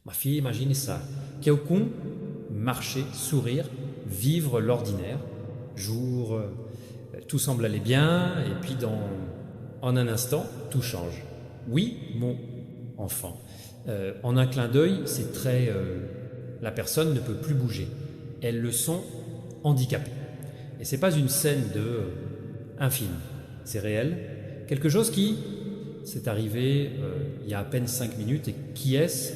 Ma fille, imaginez ça. Quelqu'un marcher, sourire, vivre l'ordinaire. Jour, tout semble aller bien, et puis en un instant, tout change. Oui, mon enfant. En un clin d'œil, c'est très... la personne ne peut plus bouger. Elles le sont handicapées. Et c'est pas une scène un film. C'est réel. Quelque chose qui s'est arrivé il y a à peine 5 minutes. Et qui est-ce?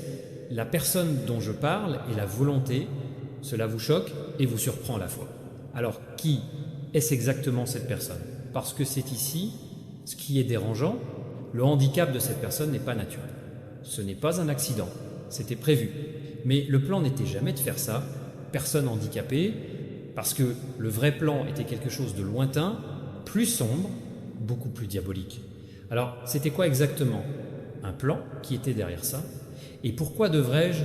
La personne dont je parle et la volonté. Cela vous choque et vous surprend à la fois. Alors, qui est-ce exactement cette personne? Parce que c'est ici, ce qui est dérangeant, le handicap de cette personne n'est pas naturel. Ce n'est pas un accident, c'était prévu. Mais le plan n'était jamais de faire ça, personne handicapée, parce que le vrai plan était quelque chose de lointain, plus sombre, beaucoup plus diabolique. Alors, c'était quoi exactement? Un plan qui était derrière ça. Et pourquoi devrais-je?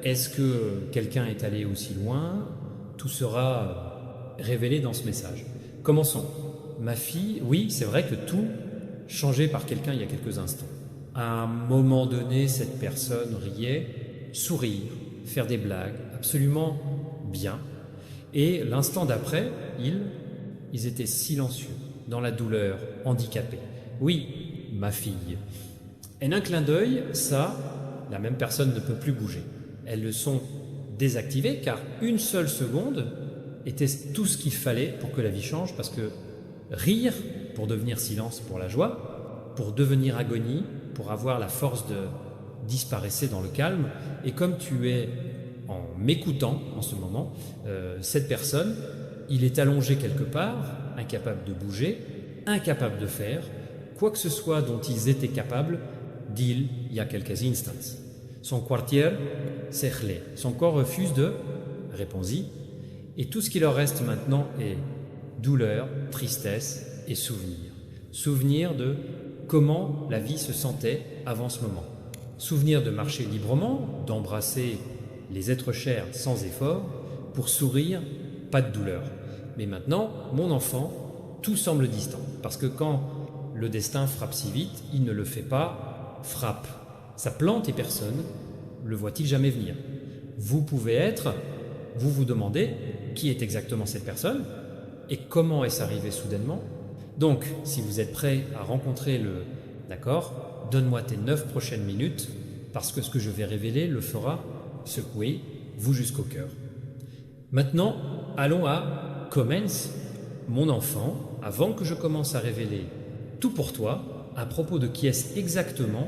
Est-ce que quelqu'un est allé aussi loin? Tout sera révélé dans ce message. Commençons. Ma fille, oui, c'est vrai que tout changé par quelqu'un il y a quelques instants. À un moment donné, cette personne riait, sourire, faire des blagues, absolument bien. Et l'instant d'après, ils étaient silencieux, dans la douleur, handicapés. Oui, ma fille. En un clin d'œil, ça, la même personne ne peut plus bouger. Elles le sont désactivées car une seule seconde était tout ce qu'il fallait pour que la vie change, parce que rire pour devenir silence pour la joie, pour devenir agonie, pour avoir la force de disparaître dans le calme. Et comme tu es en m'écoutant en ce moment, cette personne, il est allongé quelque part, incapable de bouger, incapable de faire quoi que ce soit dont ils étaient capables d'il y a quelques instants. Son quartier s'est gelé, son corps refuse de réponds-y, et tout ce qui leur reste maintenant est douleur, tristesse et souvenir. Souvenir de comment la vie se sentait avant ce moment. Souvenir de marcher librement, d'embrasser les êtres chers sans effort, pour sourire, pas de douleur. Mais maintenant, mon enfant, tout semble distant, parce que quand le destin frappe si vite, il ne le fait pas, frappe. Ça plante et personne le voit-il jamais venir. Vous pouvez être, vous vous demandez qui est exactement cette personne et comment est-ce arrivé soudainement. Donc, si vous êtes prêt à rencontrer le d'accord, donne-moi tes 9 prochaines minutes, parce que ce que je vais révéler le fera secouer vous jusqu'au cœur. Maintenant, allons à commence, mon enfant, avant que je commence à révéler tout pour toi, à propos de qui est-ce exactement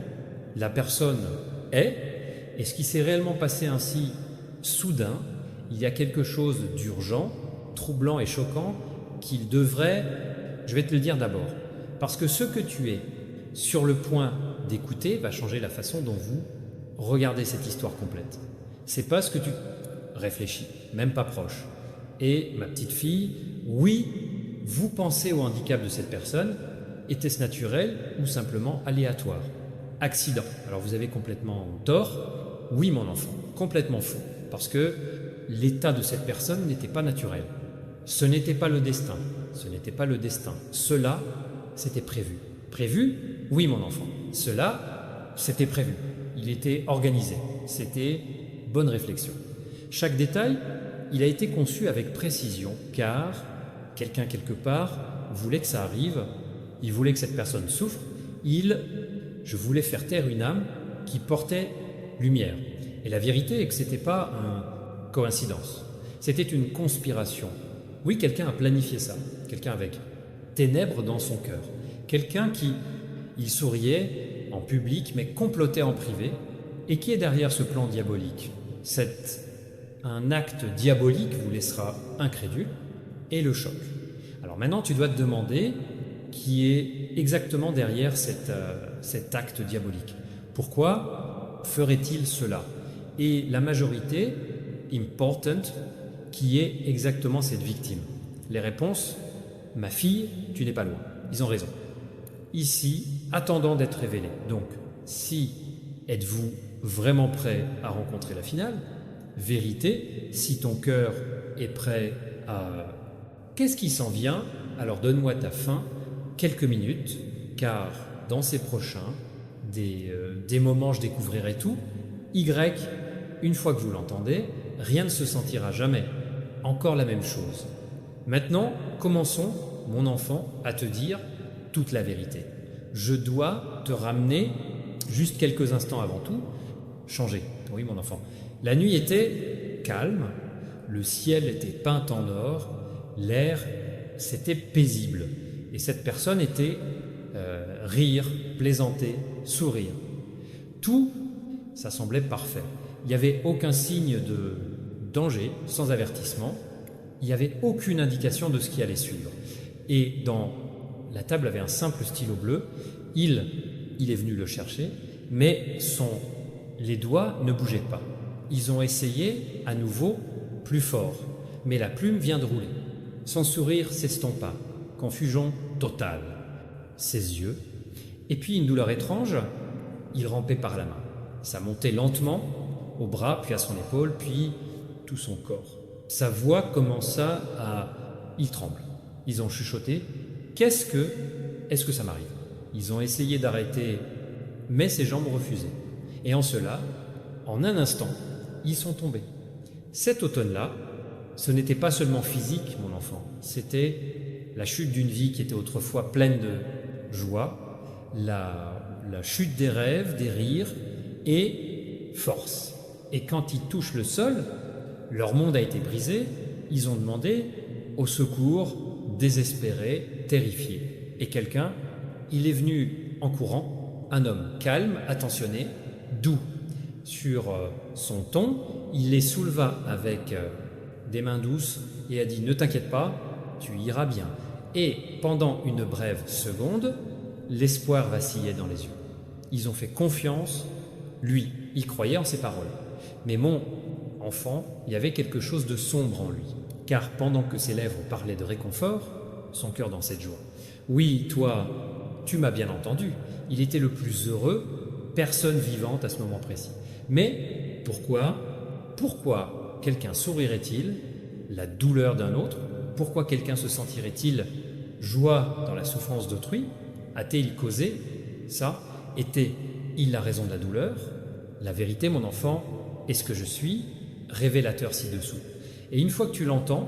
la personne est, et ce qui s'est réellement passé ainsi soudain. Il y a quelque chose d'urgent, troublant et choquant qu'il devrait, je vais te le dire d'abord, parce que ce que tu es sur le point d'écouter va changer la façon dont vous regardez cette histoire complète. C'est pas ce que tu réfléchis, même pas proche. Et ma petite fille, oui, vous pensez au handicap de cette personne. Était-ce naturel ou simplement aléatoire? Accident. Alors vous avez complètement tort. Oui, mon enfant, complètement faux. Parce que l'état de cette personne n'était pas naturel. Ce n'était pas le destin. Ce n'était pas le destin. Cela, c'était prévu. Prévu? Oui, mon enfant. Cela, c'était prévu. Il était organisé. C'était bonne réflexion. Chaque détail, il a été conçu avec précision, car quelqu'un quelque part voulait que ça arrive. Il voulait que cette personne souffre. Je voulais faire taire une âme qui portait lumière. Et la vérité est que ce n'était pas une coïncidence. C'était une conspiration. Oui, quelqu'un a planifié ça. Quelqu'un avec ténèbres dans son cœur. Quelqu'un qui, il souriait en public, mais complotait en privé. Et qui est derrière ce plan diabolique? Un acte diabolique vous laissera incrédule et le choc. Alors maintenant, tu dois te demander qui est exactement derrière cet acte diabolique. Pourquoi ferait-il cela? Et la majorité, important, qui est exactement cette victime? Les réponses, ma fille, tu n'es pas loin. Ils ont raison. Ici, attendant d'être révélé. Donc, si êtes-vous vraiment prêt à rencontrer la finale? Vérité, si ton cœur est prêt à... Qu'est-ce qui s'en vient? Alors donne-moi ta fin, quelques minutes, car dans ces prochains, des moments je découvrirai tout. Y une fois que vous l'entendez, rien ne se sentira jamais encore la même chose. Maintenant, commençons, mon enfant, à te dire toute la vérité. Je dois te ramener, juste quelques instants avant tout, changer. Oui, mon enfant. La nuit était calme, le ciel était peint en or, l'air, c'était paisible. Et cette personne était rire, plaisanter, sourire. Tout, ça semblait parfait. Il n'y avait aucun signe de danger, sans avertissement. Il n'y avait aucune indication de ce qui allait suivre. Et dans la table avait un simple stylo bleu. Il est venu le chercher, mais les doigts ne bougeaient pas. Ils ont essayé à nouveau plus fort, mais la plume vient de rouler. Son sourire s'estompa, confusion totale. Ses yeux, et puis une douleur étrange, il rampait par la main. Ça montait lentement au bras, puis à son épaule, puis tout son corps. Sa voix commença à... Il tremble. Ils ont chuchoté. Est-ce que ça m'arrive? Ils ont essayé d'arrêter, mais ses jambes refusaient. Et en cela, en un instant, ils sont tombés. Cet automne-là, ce n'était pas seulement physique, mon enfant, c'était la chute d'une vie qui était autrefois pleine de joie, la chute des rêves, des rires et force. Et quand ils touchent le sol, leur monde a été brisé, ils ont demandé au secours, désespérés, terrifiés. Et quelqu'un, il est venu en courant, un homme calme, attentionné, doux. Sur son ton, il les souleva avec des mains douces et a dit « Ne t'inquiète pas, tu iras bien ». Et pendant une brève seconde, l'espoir vacillait dans les yeux. Ils ont fait confiance, lui, il croyait en ses paroles. Mais mon enfant, il y avait quelque chose de sombre en lui, car pendant que ses lèvres parlaient de réconfort, son cœur dansait de joie. Oui, toi, tu m'as bien entendu, il était le plus heureux, personne vivante à ce moment précis. Mais pourquoi quelqu'un sourirait-il la douleur d'un autre? Pourquoi quelqu'un se sentirait-il joie dans la souffrance d'autrui? A-t-il causé ça? Était-il la raison de la douleur? La vérité, mon enfant, est ce que je suis, révélateur ci-dessous. Et une fois que tu l'entends,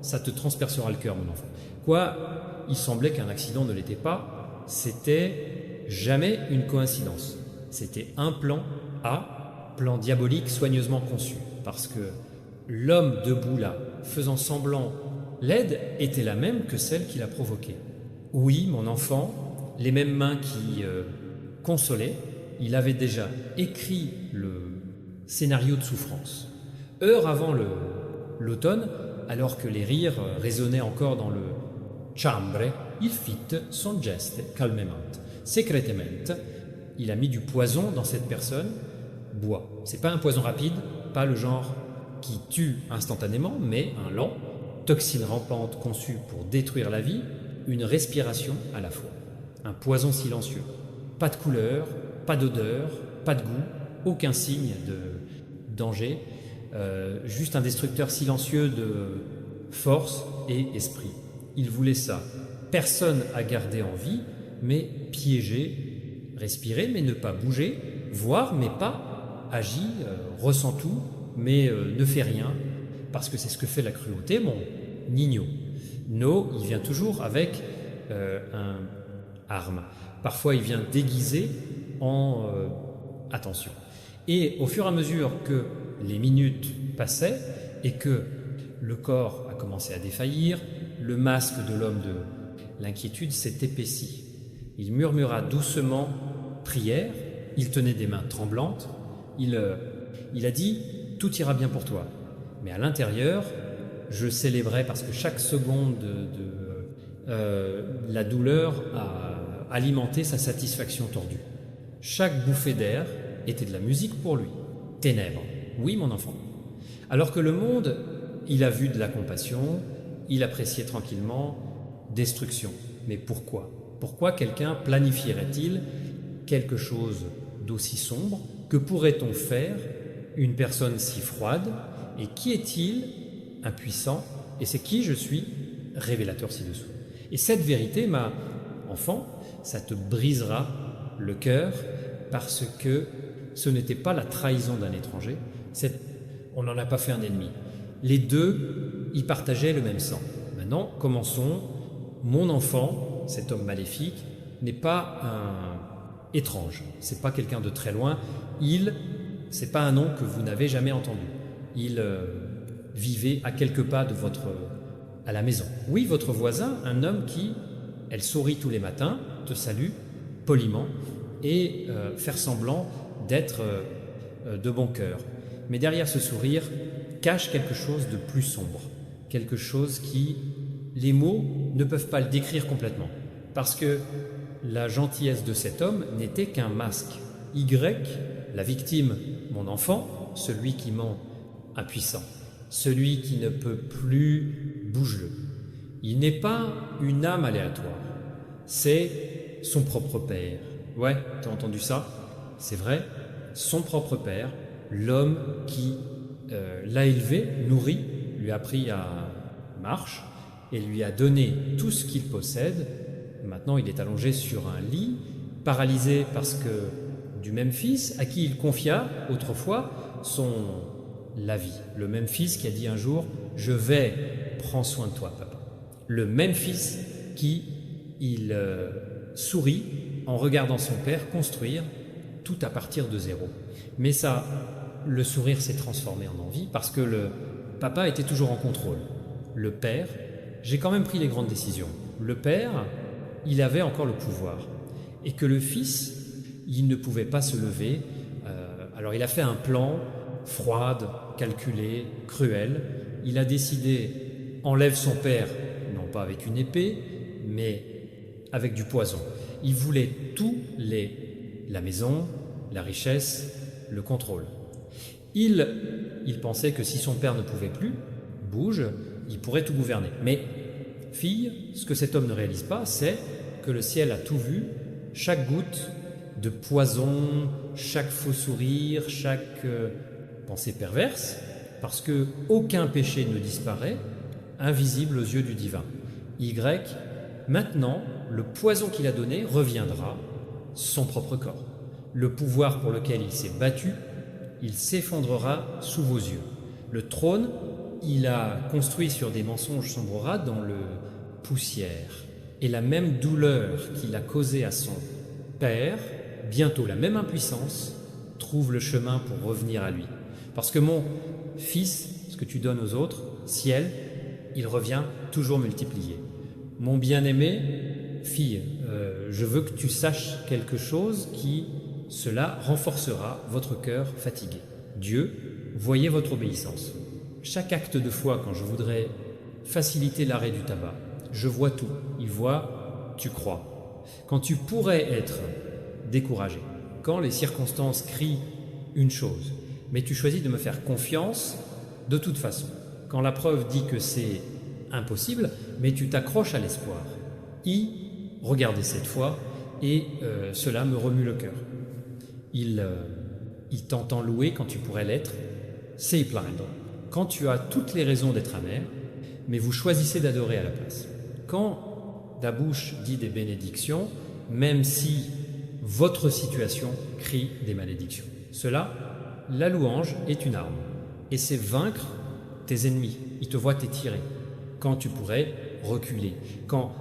ça te transpercera le cœur, mon enfant. Quoi, il semblait qu'un accident ne l'était pas, c'était jamais une coïncidence. C'était un plan A, plan diabolique soigneusement conçu. Parce que l'homme debout là, faisant semblant, l'aide était la même que celle qui l'a provoquée. Oui, mon enfant, les mêmes mains qui consolaient, il avait déjà écrit le scénario de souffrance. Heure avant l'automne, alors que les rires résonnaient encore dans le chambre, il fit son geste calmement. Secrètement, il a mis du poison dans cette personne, bois. C'est pas un poison rapide, pas le genre qui tue instantanément, mais un lent, toxine rampante conçue pour détruire la vie, une respiration à la fois. Un poison silencieux. Pas de couleur, pas d'odeur, pas de goût, aucun signe de danger, juste un destructeur silencieux de force et esprit. Il voulait ça. Personne à garder en vie, mais piéger, respirer, mais ne pas bouger, voir, mais pas agir, ressent tout, mais ne fait rien, parce que c'est ce que fait la cruauté, mon Nino. No, il vient toujours avec un arme. Parfois, il vient déguisé en attention. Et au fur et à mesure que les minutes passaient et que le corps a commencé à défaillir, le masque de l'homme de l'inquiétude s'est épaissi. Il murmura doucement prière, il tenait des mains tremblantes, il a dit « Tout ira bien pour toi ». Mais à l'intérieur, je célébrais parce que chaque seconde la douleur a alimenté sa satisfaction tordue. Chaque bouffée d'air était de la musique pour lui. Ténèbres, oui mon enfant. Alors que le monde, il a vu de la compassion, il appréciait tranquillement destruction. Mais pourquoi? Pourquoi quelqu'un planifierait-il quelque chose d'aussi sombre? Que pourrait-on faire une personne si froide? Et qui est-il? Impuissant. Et c'est qui je suis? Révélateur ci-dessous. Et cette vérité, ma enfant, ça te brisera le cœur parce que ce n'était pas la trahison d'un étranger, On n'en a pas fait un ennemi. Les deux, ils partageaient le même sang. Maintenant, commençons. Mon enfant, cet homme maléfique, n'est pas un étrange. C'est pas quelqu'un de très loin. C'est pas un nom que vous n'avez jamais entendu. Il vivait à quelques pas de à la maison. Oui, votre voisin, un homme qui, elle sourit tous les matins, te salue poliment et faire semblant d'être de bon cœur. Mais derrière ce sourire cache quelque chose de plus sombre, quelque chose qui, les mots ne peuvent pas le décrire complètement, parce que la gentillesse de cet homme n'était qu'un masque. Y, la victime, mon enfant, celui qui ment, impuissant, celui qui ne peut plus, bouge-le. Il n'est pas une âme aléatoire, c'est son propre père. Ouais, t'as entendu ça? C'est vrai, son propre père, l'homme qui l'a élevé, nourri, lui a appris à marcher et lui a donné tout ce qu'il possède. Maintenant, il est allongé sur un lit, paralysé parce que du même fils à qui il confia autrefois la vie. Le même fils qui a dit un jour « Je vais, prends soin de toi, papa ». Le même fils qui, il sourit en regardant son père construire tout à partir de zéro. Mais ça, le sourire s'est transformé en envie parce que le papa était toujours en contrôle. Le père, j'ai quand même pris les grandes décisions. Le père, il avait encore le pouvoir. Et que le fils, il ne pouvait pas se lever. Alors il a fait un plan froide, calculé, cruel. Il a décidé, enlève son père, non pas avec une épée, mais avec du poison. Il voulait la maison, la richesse, le contrôle. Il pensait que si son père ne pouvait plus, bouge, il pourrait tout gouverner. Mais, fille, ce que cet homme ne réalise pas, c'est que le ciel a tout vu, chaque goutte de poison, chaque faux sourire, chaque pensée perverse, parce que aucun péché ne disparaît, invisible aux yeux du divin. Y, maintenant, le poison qu'il a donné reviendra, son propre corps. Le pouvoir pour lequel il s'est battu, il s'effondrera sous vos yeux. Le trône, il a construit sur des mensonges, sombrera dans le poussière. Et la même douleur qu'il a causée à son père, bientôt la même impuissance, trouve le chemin pour revenir à lui. Parce que mon fils, ce que tu donnes aux autres, ciel, il revient toujours multiplié. Mon bien-aimé, fille, je veux que tu saches quelque chose qui, cela renforcera votre cœur fatigué. Dieu, voyez votre obéissance. Chaque acte de foi, quand je voudrais faciliter l'arrêt du tabac, je vois tout. Il voit, tu crois. Quand tu pourrais être découragé, quand les circonstances crient une chose, mais tu choisis de me faire confiance de toute façon. Quand la preuve dit que c'est impossible, mais tu t'accroches à l'espoir. Regardez cette fois, et cela me remue le cœur. Il t'entend louer quand tu pourrais l'être, c'est y plaindre. Quand tu as toutes les raisons d'être amer, mais vous choisissez d'adorer à la place. Quand la bouche dit des bénédictions, même si votre situation crie des malédictions. Cela, la louange est une arme, et c'est vaincre tes ennemis. Ils te voient t'étirer. Quand tu pourrais reculer, quand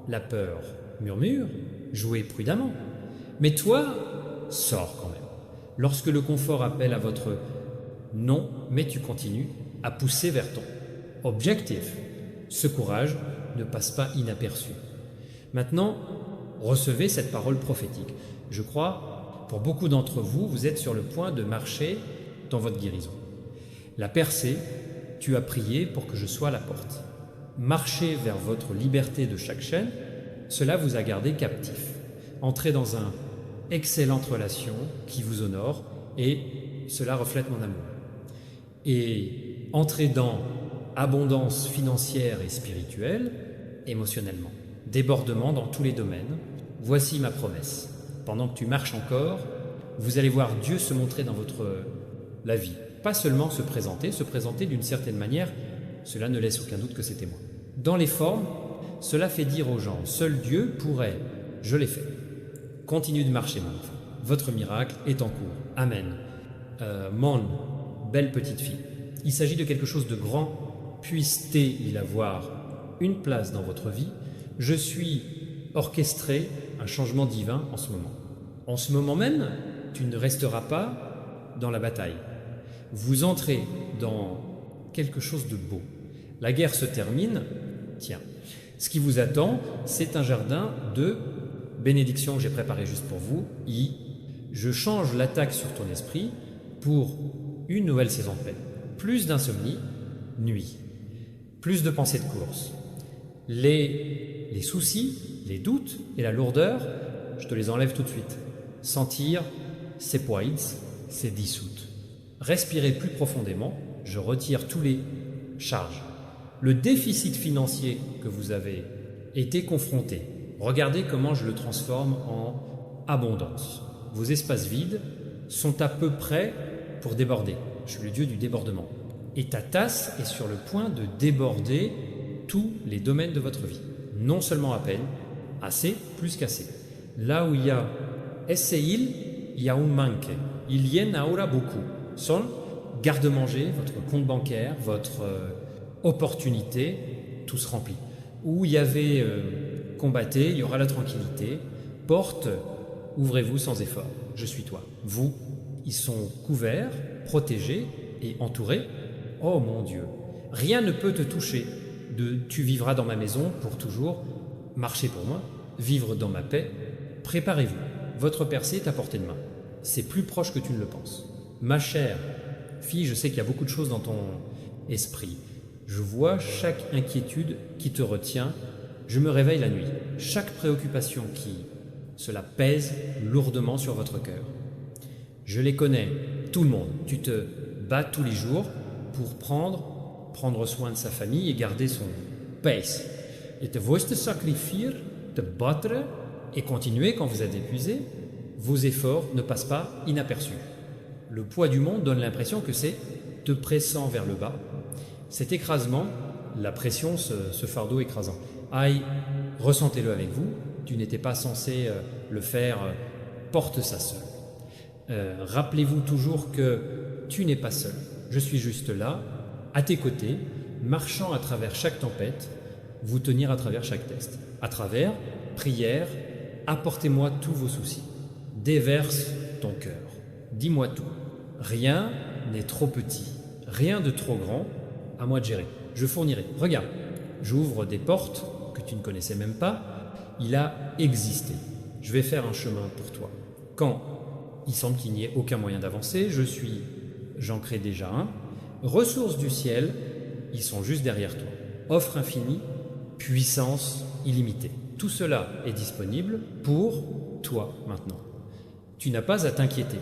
la peur murmure, jouez prudemment. Mais toi, sors quand même. Lorsque le confort appelle à votre non, mais tu continues à pousser vers ton objectif. Ce courage ne passe pas inaperçu. Maintenant, recevez cette parole prophétique. Je crois, pour beaucoup d'entre vous, vous êtes sur le point de marcher dans votre guérison. La percée, tu as prié pour que je sois la porte. Marchez vers votre liberté de chaque chaîne, cela vous a gardé captif. Entrez dans une excellente relation qui vous honore et cela reflète mon amour. Et entrez dans abondance financière et spirituelle, émotionnellement. Débordement dans tous les domaines. Voici ma promesse. Pendant que tu marches encore, vous allez voir Dieu se montrer dans la vie. Pas seulement se présenter d'une certaine manière, cela ne laisse aucun doute que c'est témoin. Dans les formes, cela fait dire aux gens, seul Dieu pourrait, je l'ai fait. Continue de marcher, mon enfant. Votre miracle est en cours. Amen. Mon belle petite fille. Il s'agit de quelque chose de grand. Puisse-t-il avoir une place dans votre vie? Je suis orchestré un changement divin en ce moment. En ce moment même, tu ne resteras pas dans la bataille. Vous entrez dans quelque chose de beau. La guerre se termine. Tiens, ce qui vous attend, c'est un jardin de bénédiction que j'ai préparé juste pour vous. Je change l'attaque sur ton esprit pour une nouvelle saison de paix. Plus d'insomnie, nuit. Plus de pensées de course. Les soucis, les doutes et la lourdeur, je te les enlève tout de suite. Sentir, c'est poids, c'est dissoute. Respirez plus profondément, je retire tous les charges. Le déficit financier que vous avez été confronté, regardez comment je le transforme en abondance. Vos espaces vides sont à peu près pour déborder. Je suis le Dieu du débordement. Et ta tasse est sur le point de déborder tous les domaines de votre vie. Non seulement à peine, assez, plus qu'assez. Là où il y a essail, il y a un manque. Il y en aura beaucoup. Son garde-manger, votre compte bancaire, votre opportunité, tout se remplit. Où il y avait combatté, il y aura la tranquillité. Porte, ouvrez-vous sans effort. Je suis toi. Vous, ils sont couverts, protégés et entourés. Oh mon Dieu, rien ne peut te toucher. Tu vivras dans ma maison pour toujours, marcher pour moi, vivre dans ma paix. Préparez-vous, votre percée est à portée de main. C'est plus proche que tu ne le penses. Ma chère fille, je sais qu'il y a beaucoup de choses dans ton esprit. Je vois chaque inquiétude qui te retient. Je me réveille la nuit. Chaque préoccupation cela pèse lourdement sur votre cœur. Je les connais, tout le monde. Tu te bats tous les jours pour prendre soin de sa famille et garder son pace. Et te voici te sacrifier, te battre et continuer quand vous êtes épuisé. Vos efforts ne passent pas inaperçus. Le poids du monde donne l'impression que c'est te pressant vers le bas. Cet écrasement, la pression, ce fardeau écrasant. Aïe, ressentez-le avec vous. Tu n'étais pas censé le faire, porte ça seul. Rappelez-vous toujours que tu n'es pas seul. Je suis juste là, à tes côtés, marchant à travers chaque tempête, vous tenir à travers chaque test. À travers, prière, apportez-moi tous vos soucis. Déverse ton cœur. Dis-moi tout. Rien n'est trop petit, rien de trop grand, à moi de gérer. Je fournirai. Regarde, j'ouvre des portes que tu ne connaissais même pas. Il a existé. Je vais faire un chemin pour toi. Quand il semble qu'il n'y ait aucun moyen d'avancer, j'en crée déjà un. Ressources du ciel, ils sont juste derrière toi. Offre infinie, puissance illimitée. Tout cela est disponible pour toi maintenant. Tu n'as pas à t'inquiéter.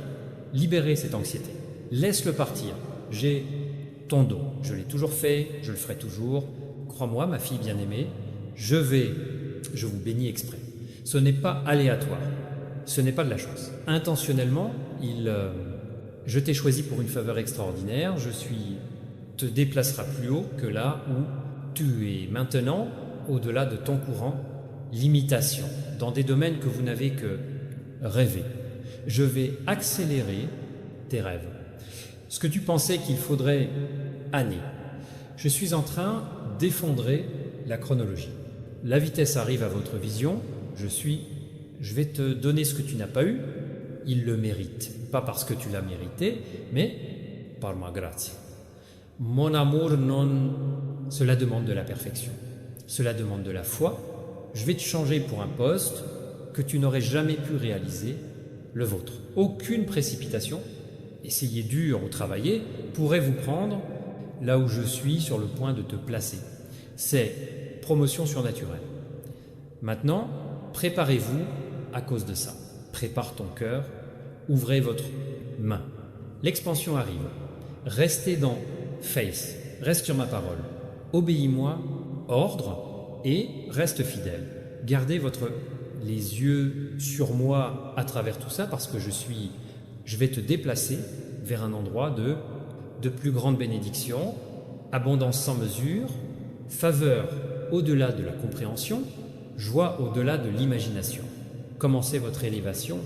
Libérer cette anxiété. Laisse-le partir. J'ai ton dos. Je l'ai toujours fait, je le ferai toujours. Crois-moi, ma fille bien-aimée, je vous bénis exprès. Ce n'est pas aléatoire. Ce n'est pas de la chance. Intentionnellement, je t'ai choisi pour une faveur extraordinaire. Te déplacera plus haut que là où tu es maintenant, au-delà de ton courant, limitation, dans des domaines que vous n'avez que rêvé. Je vais accélérer tes rêves. Ce que tu pensais qu'il faudrait années. Je suis en train d'effondrer la chronologie. La vitesse arrive à votre vision. Je vais te donner ce que tu n'as pas eu. Il le mérite. Pas parce que tu l'as mérité, mais par ma grâce. Mon amour cela demande de la perfection. Cela demande de la foi. Je vais te changer pour un poste que tu n'aurais jamais pu réaliser, le vôtre. Aucune précipitation, essayez dur ou travaillez, pourrait vous prendre là où je suis sur le point de te placer. C'est promotion surnaturelle. Maintenant, préparez-vous à cause de ça. Prépare ton cœur, ouvrez votre main. L'expansion arrive. Restez dans faith, reste sur ma parole. Obéis-moi, ordre, et reste fidèle. Gardez les yeux sur moi à travers tout ça parce que je vais te déplacer vers un endroit de plus grande bénédiction, abondance sans mesure, faveur au-delà de la compréhension, joie au-delà de l'imagination. Commencez votre élévation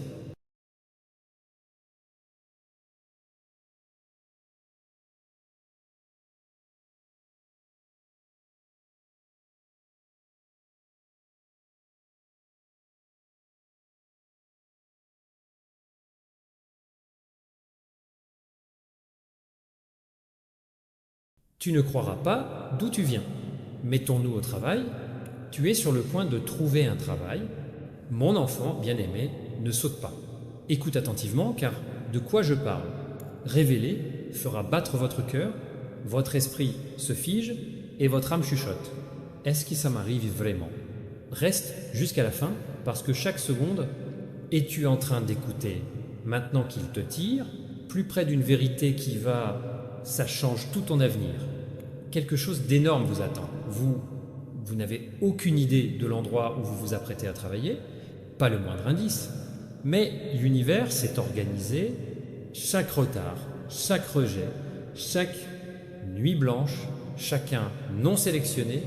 Tu ne croiras pas d'où tu viens. Mettons-nous au travail. Tu es sur le point de trouver un travail. Mon enfant bien-aimé, ne saute pas. Écoute attentivement, car de quoi je parle? Révéler fera battre votre cœur, votre esprit se fige et votre âme chuchote. Est-ce que ça m'arrive vraiment? Reste jusqu'à la fin, parce que chaque seconde, es-tu en train d'écouter maintenant qu'il te tire, plus près d'une vérité qui va, ça change tout ton avenir. Quelque chose d'énorme vous attend. Vous n'avez aucune idée de l'endroit où vous vous apprêtez à travailler, pas le moindre indice. Mais l'univers s'est organisé, chaque retard, chaque rejet, chaque nuit blanche, chacun non sélectionné,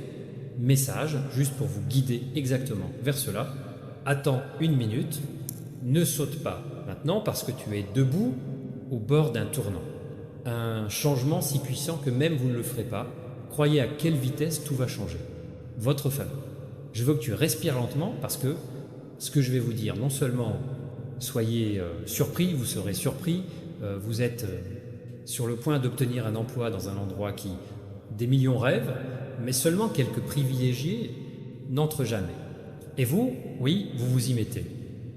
message juste pour vous guider exactement vers cela. Attends 1 minute, ne saute pas maintenant parce que tu es debout au bord d'un tournant. Un changement si puissant que même vous ne le ferez pas. Croyez à quelle vitesse tout va changer. Votre faveur. Je veux que tu respires lentement parce que ce que je vais vous dire, non seulement soyez surpris, vous serez surpris, vous êtes sur le point d'obtenir un emploi dans un endroit qui des millions rêvent, mais seulement quelques privilégiés n'entrent jamais. Et vous, oui, vous vous y mettez.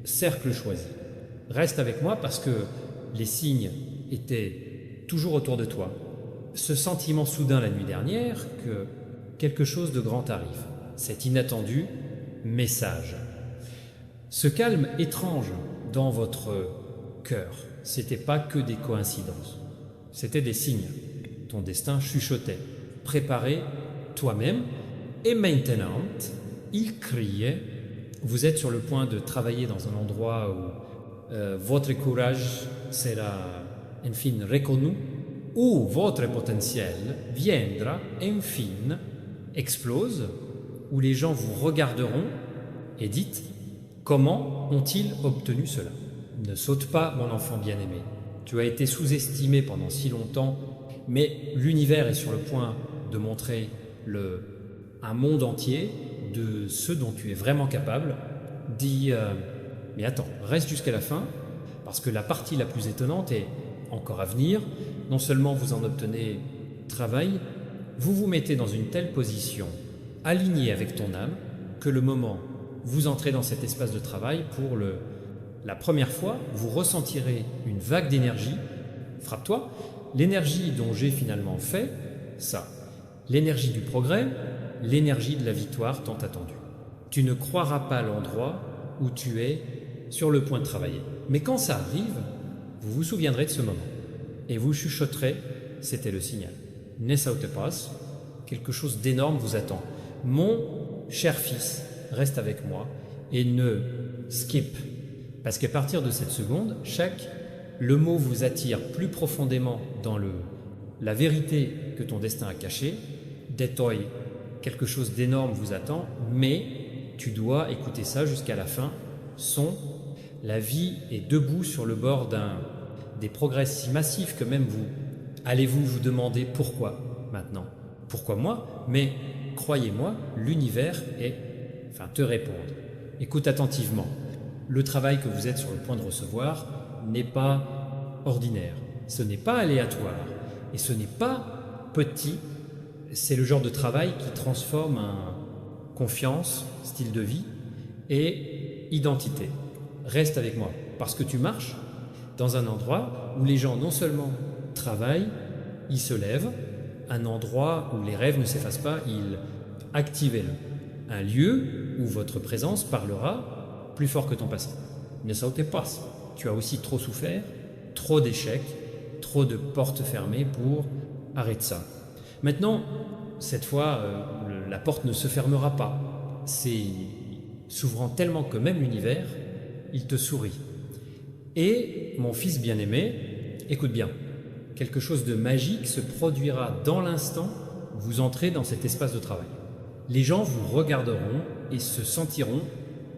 Cercle choisi. Reste avec moi parce que les signes étaient toujours autour de toi. Ce sentiment soudain la nuit dernière que quelque chose de grand arrive. Cet inattendu message. Ce calme étrange dans votre cœur, c'était pas que des coïncidences. C'était des signes. Ton destin chuchotait. Préparez toi-même. Et maintenant, il criait. Vous êtes sur le point de travailler dans un endroit où votre courage sera enfin reconnu, où votre potentiel viendra enfin explose, où les gens vous regarderont et dites comment ont-ils obtenu cela? Ne saute pas, mon enfant bien-aimé. Tu as été sous-estimé pendant si longtemps, mais l'univers est sur le point de montrer un monde entier de ce dont tu es vraiment capable. Dis, mais attends, reste jusqu'à la fin, parce que la partie la plus étonnante est encore à venir. Non seulement vous en obtenez travail, vous vous mettez dans une telle position, alignée avec ton âme, que le moment où vous entrez dans cet espace de travail, pour la première fois, vous ressentirez une vague d'énergie. Frappe-toi, l'énergie dont j'ai finalement fait ça. L'énergie du progrès, l'énergie de la victoire tant attendue. Tu ne croiras pas l'endroit où tu es sur le point de travailler. Mais quand ça arrive, vous vous souviendrez de ce moment. Et vous chuchoterez, c'était le signal. Ne saute pas, quelque chose d'énorme vous attend. Mon cher fils, reste avec moi et ne skip. Parce qu'à partir de cette seconde, le mot vous attire plus profondément dans la vérité que ton destin a cachée. Détoy, quelque chose d'énorme vous attend, mais tu dois écouter ça jusqu'à la fin. La vie est debout sur le bord des progrès si massifs que même allez-vous demander pourquoi maintenant? Pourquoi moi? Mais croyez-moi, l'univers te répondre. Écoute attentivement. Le travail que vous êtes sur le point de recevoir n'est pas ordinaire, ce n'est pas aléatoire et ce n'est pas petit. C'est le genre de travail qui transforme confiance, style de vie et identité. Reste avec moi parce que tu marches dans un endroit où les gens non seulement travaillent, ils se lèvent, un endroit où les rêves ne s'effacent pas, activez-le. Un lieu où votre présence parlera plus fort que ton passé. Ne sautez pas. Tu as aussi trop souffert, trop d'échecs, trop de portes fermées pour arrêter ça. Maintenant, cette fois, la porte ne se fermera pas. C'est s'ouvrant tellement que même l'univers, il te sourit. Et, mon fils bien-aimé, écoute bien, quelque chose de magique se produira dans l'instant où vous entrez dans cet espace de travail. Les gens vous regarderont et se sentiront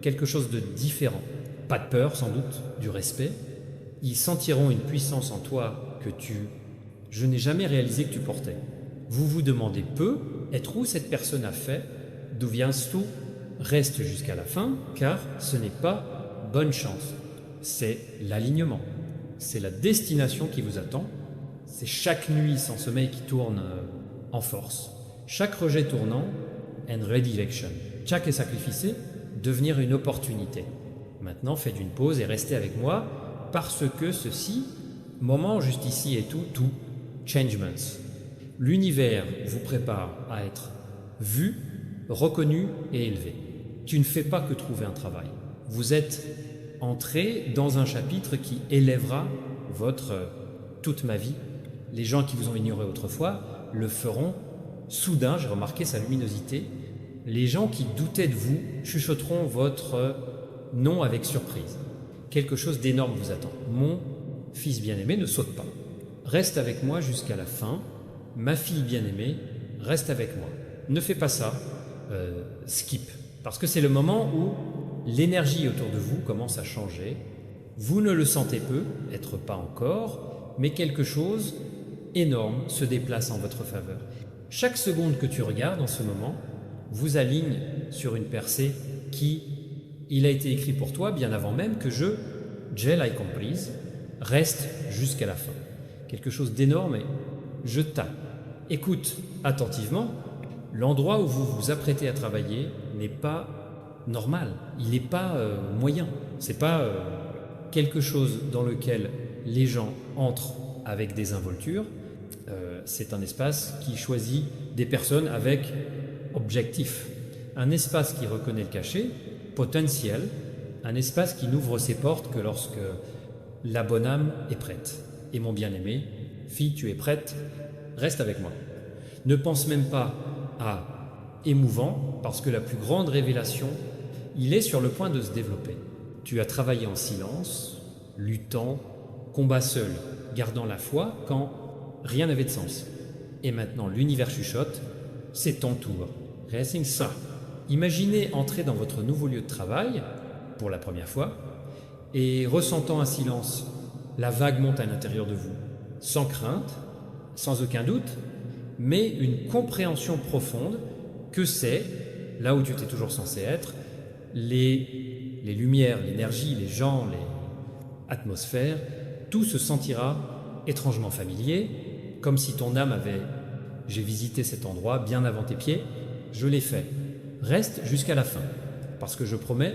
quelque chose de différent. Pas de peur, sans doute, du respect. Ils sentiront une puissance en toi que je n'ai jamais réalisé que tu portais. Vous vous demandez peu, être où cette personne a fait, d'où vient-tu? Reste jusqu'à la fin, car ce n'est pas bonne chance. C'est l'alignement. C'est la destination qui vous attend. C'est chaque nuit sans sommeil qui tourne en force. Chaque rejet tournant, and redirection. Chaque sacrifice, devenir une opportunité. Maintenant, faites une pause et restez avec moi, parce que ceci, moment juste ici et tout, changements. L'univers vous prépare à être vu, reconnu et élevé. Tu ne fais pas que trouver un travail. Vous êtes entré dans un chapitre qui élèvera toute ma vie. Les gens qui vous ont ignoré autrefois le feront soudain, j'ai remarqué sa luminosité. Les gens qui doutaient de vous chuchoteront votre nom avec surprise. Quelque chose d'énorme vous attend. Mon fils bien-aimé, ne saute pas. Reste avec moi jusqu'à la fin. Ma fille bien-aimée, reste avec moi. Ne fais pas ça, skip. Parce que c'est le moment où l'énergie autour de vous commence à changer. Vous ne le sentez peut-être pas encore, mais quelque chose énorme se déplace en votre faveur. Chaque seconde que tu regardes en ce moment vous aligne sur une percée il a été écrit pour toi bien avant même que je l'ai comprise, reste jusqu'à la fin. Quelque chose d'énorme et je t'aime. Écoute attentivement, l'endroit où vous vous apprêtez à travailler n'est pas normal, il n'est pas moyen, c'est pas quelque chose dans lequel les gens entrent avec des involtures, c'est un espace qui choisit des personnes avec objectif, un espace qui reconnaît le cachet, potentiel, un espace qui n'ouvre ses portes que lorsque la bonne âme est prête. Et mon bien-aimé, fille, tu es prête, reste avec moi. Ne pense même pas à émouvant, parce que la plus grande révélation, il est sur le point de se développer. Tu as travaillé en silence, luttant, combat seul, gardant la foi quand rien n'avait de sens. Et maintenant, l'univers chuchote, c'est ton tour. Racing ça. Imaginez entrer dans votre nouveau lieu de travail, pour la première fois, et ressentant un silence, la vague monte à l'intérieur de vous, sans crainte, sans aucun doute, mais une compréhension profonde que c'est, là où tu étais toujours censé être, les lumières, l'énergie, les gens, l'atmosphère, tout se sentira étrangement familier, comme si ton âme avait « j'ai visité cet endroit bien avant tes pieds, je l'ai fait ». Reste jusqu'à la fin, parce que je promets,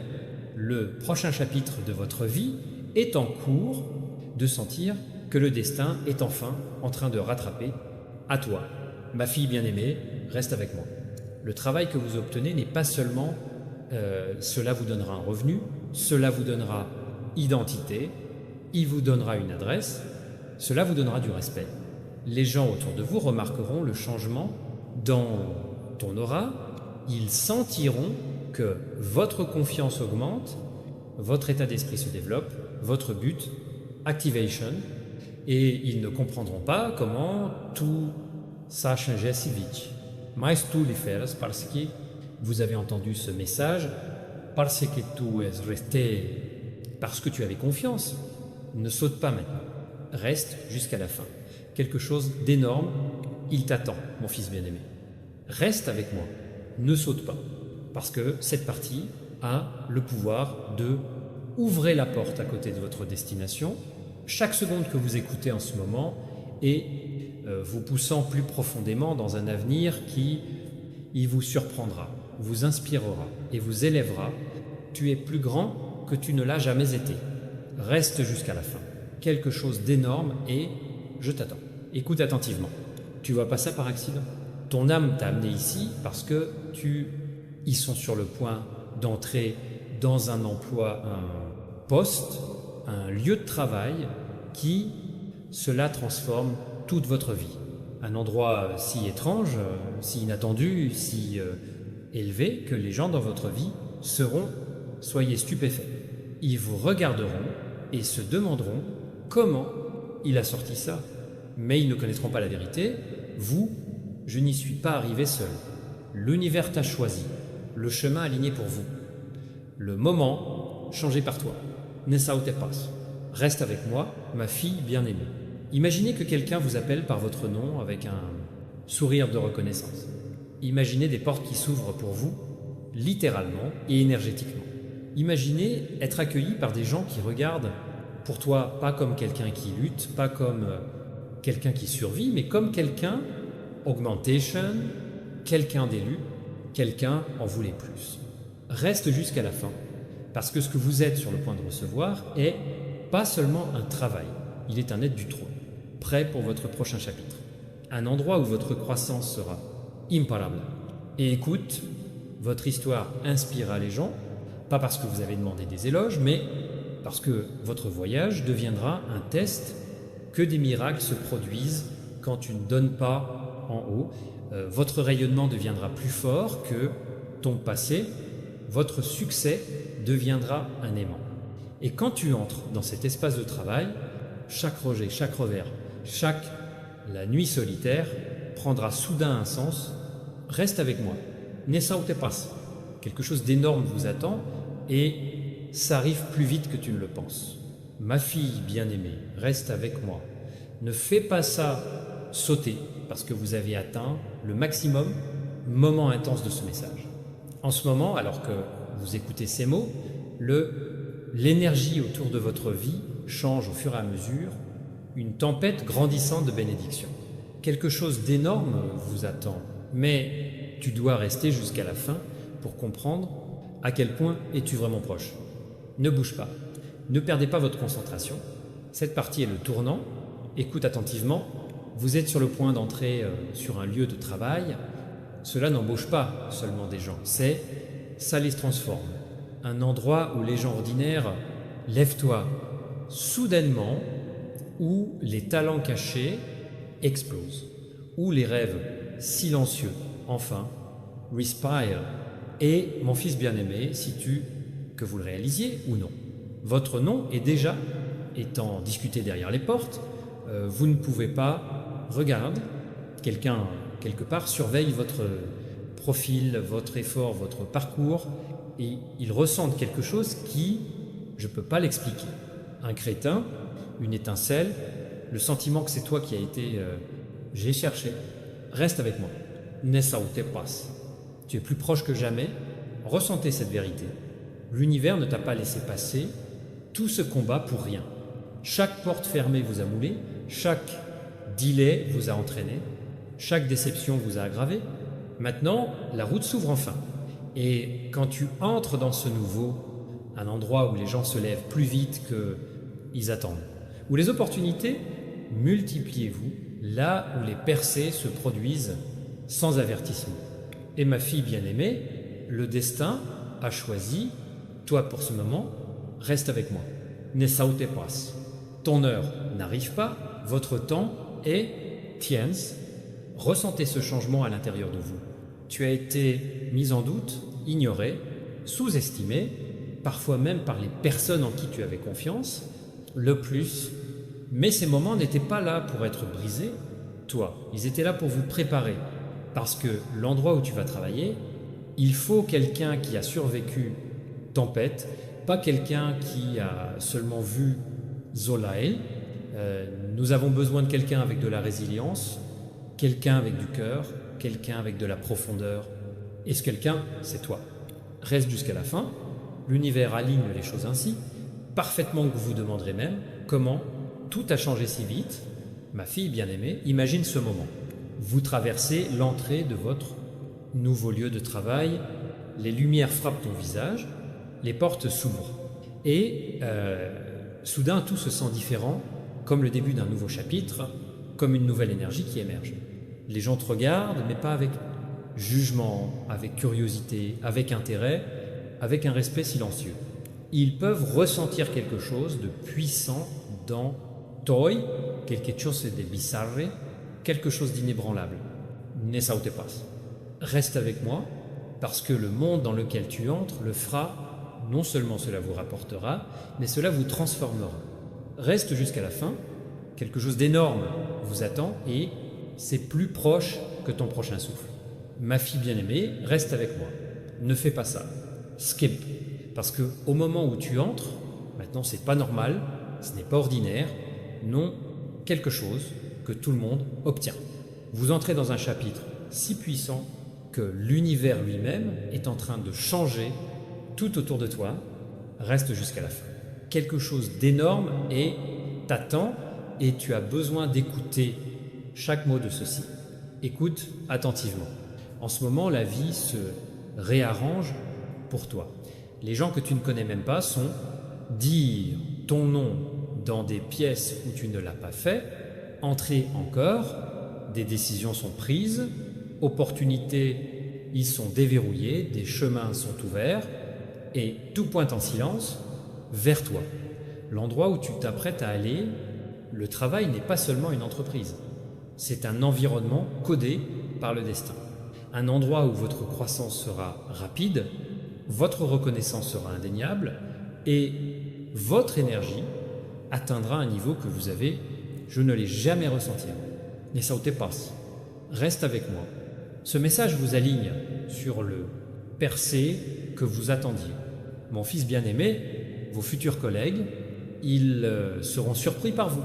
le prochain chapitre de votre vie est en cours de sentir que le destin est enfin en train de rattraper à toi. Ma fille bien-aimée, reste avec moi. Le travail que vous obtenez n'est pas seulement cela vous donnera un revenu, cela vous donnera identité, il vous donnera une adresse, cela vous donnera du respect. Les gens autour de vous remarqueront le changement dans ton aura, ils sentiront que votre confiance augmente, votre état d'esprit se développe, votre but, activation, et ils ne comprendront pas comment tout ça a changé si vite. Mais tu le fais parce que vous avez entendu ce message, parce que tu es resté, parce que tu avais confiance. Ne saute pas maintenant, reste jusqu'à la fin. Quelque chose d'énorme, il t'attend, mon fils bien-aimé. Reste avec moi, ne saute pas, parce que cette partie a le pouvoir de ouvrir la porte à côté de votre destination. Chaque seconde que vous écoutez en ce moment est vous poussant plus profondément dans un avenir qui vous surprendra, vous inspirera et vous élèvera. Tu es plus grand que tu ne l'as jamais été. Reste jusqu'à la fin. Quelque chose d'énorme et je t'attends. Écoute attentivement. Tu vois pas ça par accident. Ton âme t'a amené ici parce que ils sont sur le point d'entrer dans un emploi, un poste, un lieu de travail qui, cela transforme toute votre vie. Un endroit si étrange, si inattendu, si élevé que les gens dans votre vie seront, soyez stupéfaits. Ils vous regarderont et se demanderont comment il a sorti ça. Mais ils ne connaîtront pas la vérité. Vous, je n'y suis pas arrivé seul. L'univers t'a choisi, le chemin aligné pour vous. Le moment changé par toi. Ne saute pas. Reste avec moi, ma fille bien-aimée. Imaginez que quelqu'un vous appelle par votre nom avec un sourire de reconnaissance. Imaginez des portes qui s'ouvrent pour vous, littéralement et énergétiquement. Imaginez être accueilli par des gens qui regardent pour toi pas comme quelqu'un qui lutte, pas comme quelqu'un qui survit, mais comme quelqu'un augmentation, quelqu'un d'élu, quelqu'un en voulait plus. Reste jusqu'à la fin, parce que ce que vous êtes sur le point de recevoir est pas seulement un travail, il est un être du trône, prêt pour votre prochain chapitre. Un endroit où votre croissance sera imparable. Et écoute, votre histoire inspirera les gens, pas parce que vous avez demandé des éloges, mais parce que votre voyage deviendra un test que des miracles se produisent quand tu ne donnes pas en haut. Votre rayonnement deviendra plus fort que ton passé, votre succès deviendra un aimant. Et quand tu entres dans cet espace de travail, chaque rejet, chaque revers, la nuit solitaire prendra soudain un sens. Reste avec moi. Nessa ou te passe. Quelque chose d'énorme vous attend et ça arrive plus vite que tu ne le penses. Ma fille bien-aimée, reste avec moi. Ne fais pas ça sauter parce que vous avez atteint le maximum moment intense de ce message. En ce moment, alors que vous écoutez ces mots, l'énergie autour de votre vie change au fur et à mesure, une tempête grandissante de bénédiction. Quelque chose d'énorme vous attend, mais tu dois rester jusqu'à la fin pour comprendre à quel point es-tu vraiment proche. Ne bouge pas, ne perdez pas votre concentration. Cette partie est le tournant. Écoute attentivement, vous êtes sur le point d'entrer sur un lieu de travail. Cela n'embauche pas seulement des gens, ça les transforme. Un endroit où les gens ordinaires, lève-toi soudainement, où les talents cachés explosent, où les rêves silencieux, enfin, respire. Et mon fils bien-aimé, que vous le réalisiez ou non, votre nom est déjà, étant discuté derrière les portes, vous ne pouvez pas, regarde, quelqu'un quelque part surveille votre profil, votre effort, votre parcours, et ils ressentent quelque chose qui, je ne peux pas l'expliquer. Un crétin, une étincelle, le sentiment que c'est toi qui as été j'ai cherché. Reste avec moi. Nessa ou te passe. Tu es plus proche que jamais. Ressentez cette vérité. L'univers ne t'a pas laissé passer tout ce combat pour rien. Chaque porte fermée vous a moulé, chaque delay vous a entraîné, chaque déception vous a aggravé. Maintenant, la route s'ouvre enfin. Et quand tu entres dans ce nouveau, un endroit où les gens se lèvent plus vite qu'ils attendent, où les opportunités, multipliez-vous là où les percées se produisent sans avertissement. Et ma fille bien-aimée, le destin a choisi, toi pour ce moment, reste avec moi. Nessa ou te passe. Ton heure n'arrive pas, votre temps est tiens. Ressentez ce changement à l'intérieur de vous. Tu as été mis en doute, ignoré, sous-estimé, parfois même par les personnes en qui tu avais confiance, le plus. Mais ces moments n'étaient pas là pour être brisés, toi. Ils étaient là pour vous préparer. Parce que l'endroit où tu vas travailler, il faut quelqu'un qui a survécu tempête, pas quelqu'un qui a seulement vu Zolael. Nous avons besoin de quelqu'un avec de la résilience, quelqu'un avec du cœur, quelqu'un avec de la profondeur. Et ce quelqu'un, c'est toi. Reste jusqu'à la fin. L'univers aligne les choses ainsi, parfaitement que vous vous demanderez même comment tout a changé si vite. Ma fille bien-aimée, imagine ce moment. Vous traversez l'entrée de votre nouveau lieu de travail, les lumières frappent ton visage, les portes s'ouvrent. Et soudain, tout se sent différent, comme le début d'un nouveau chapitre, comme une nouvelle énergie qui émerge. Les gens te regardent, mais pas avec jugement, avec curiosité, avec intérêt, avec un respect silencieux. Ils peuvent ressentir quelque chose de puissant dans toi, quelque chose de bizarre, quelque chose d'inébranlable. Nessa ou te passe. Reste avec moi, parce que le monde dans lequel tu entres le fera, non seulement cela vous rapportera, mais cela vous transformera. Reste jusqu'à la fin, quelque chose d'énorme vous attend et c'est plus proche que ton prochain souffle. Ma fille bien-aimée, reste avec moi. Ne fais pas ça. Skip. Parce que au moment où tu entres, maintenant c'est pas normal, ce n'est pas ordinaire, non, quelque chose que tout le monde obtient. Vous entrez dans un chapitre si puissant que l'univers lui-même est en train de changer tout autour de toi. Reste jusqu'à la fin. Quelque chose d'énorme et t'attend et tu as besoin d'écouter chaque mot de ceci. Écoute attentivement. En ce moment, la vie se réarrange pour toi. Les gens que tu ne connais même pas sont dire ton nom dans des pièces où tu ne l'as pas fait, entrer encore, des décisions sont prises, opportunités y sont déverrouillées, des chemins sont ouverts, et tout pointe en silence vers toi. L'endroit où tu t'apprêtes à aller, le travail n'est pas seulement une entreprise, c'est un environnement codé par le destin. Un endroit où votre croissance sera rapide, votre reconnaissance sera indéniable et votre énergie atteindra un niveau que vous avez, je ne l'ai jamais ressenti. Et ça te passe. Reste avec moi. Ce message vous aligne sur le percé que vous attendiez. Mon fils bien-aimé, vos futurs collègues, ils seront surpris par vous.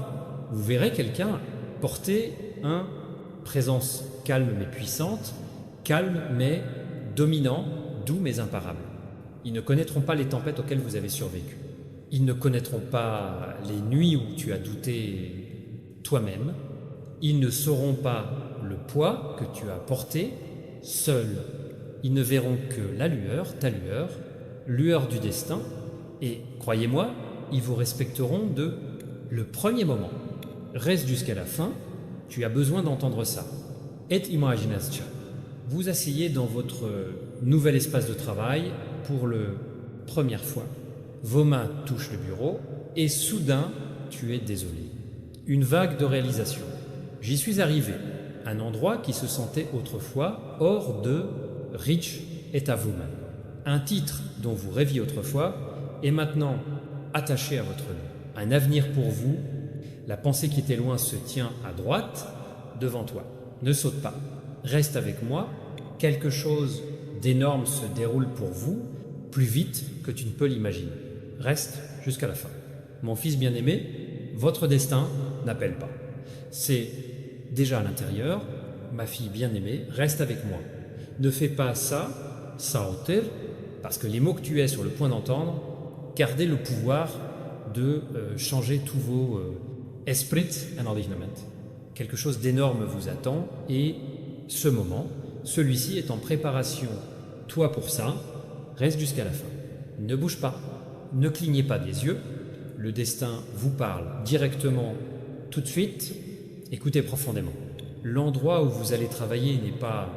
Vous verrez quelqu'un porter une présence calme mais puissante, calme mais dominant, doux mais imparable. Ils ne connaîtront pas les tempêtes auxquelles vous avez survécu. Ils ne connaîtront pas les nuits où tu as douté toi-même. Ils ne sauront pas le poids que tu as porté seul. Ils ne verront que la lueur, ta lueur, lueur du destin. Et croyez-moi, ils vous respecteront de le premier moment. Reste jusqu'à la fin, tu as besoin d'entendre ça. Et imaginascha. Vous asseyez dans votre nouvel espace de travail pour la première fois. Vos mains touchent le bureau et soudain, tu es désolé. Une vague de réalisation. J'y suis arrivé, un endroit qui se sentait autrefois hors de Reach et Woman. Un titre dont vous rêviez autrefois est maintenant attaché à votre nom. Un avenir pour vous, la pensée qui était loin se tient à droite, devant toi. Ne saute pas, reste avec moi, quelque chose d'énorme se déroule pour vous, plus vite que tu ne peux l'imaginer. Reste jusqu'à la fin. Mon fils bien-aimé, votre destin n'appelle pas. C'est déjà à l'intérieur, ma fille bien-aimée, reste avec moi. Ne fais pas ça, sauter, parce que les mots que tu es sur le point d'entendre, gardez le pouvoir de changer tous vos esprits en alignment. Quelque chose d'énorme vous attend et ce moment, celui-ci est en préparation. Toi pour ça, reste jusqu'à la fin. Ne bouge pas, ne clignez pas des yeux. Le destin vous parle directement tout de suite. Écoutez profondément. L'endroit où vous allez travailler n'est pas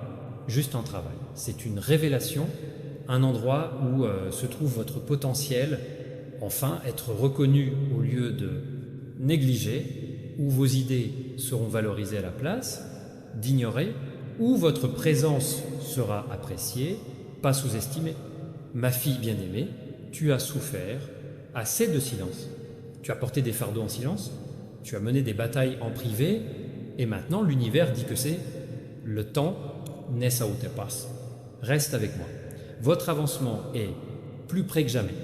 juste un travail, c'est une révélation, un endroit où se trouve votre potentiel, enfin être reconnu au lieu de négliger, où vos idées seront valorisées à la place, d'ignorer, où votre présence sera appréciée, pas sous-estimée. Ma fille bien-aimée, tu as souffert assez de silence. Tu as porté des fardeaux en silence, tu as mené des batailles en privé, et maintenant l'univers dit que c'est le temps n'est ça ou te passe. Reste avec moi. Votre avancement est plus près que jamais.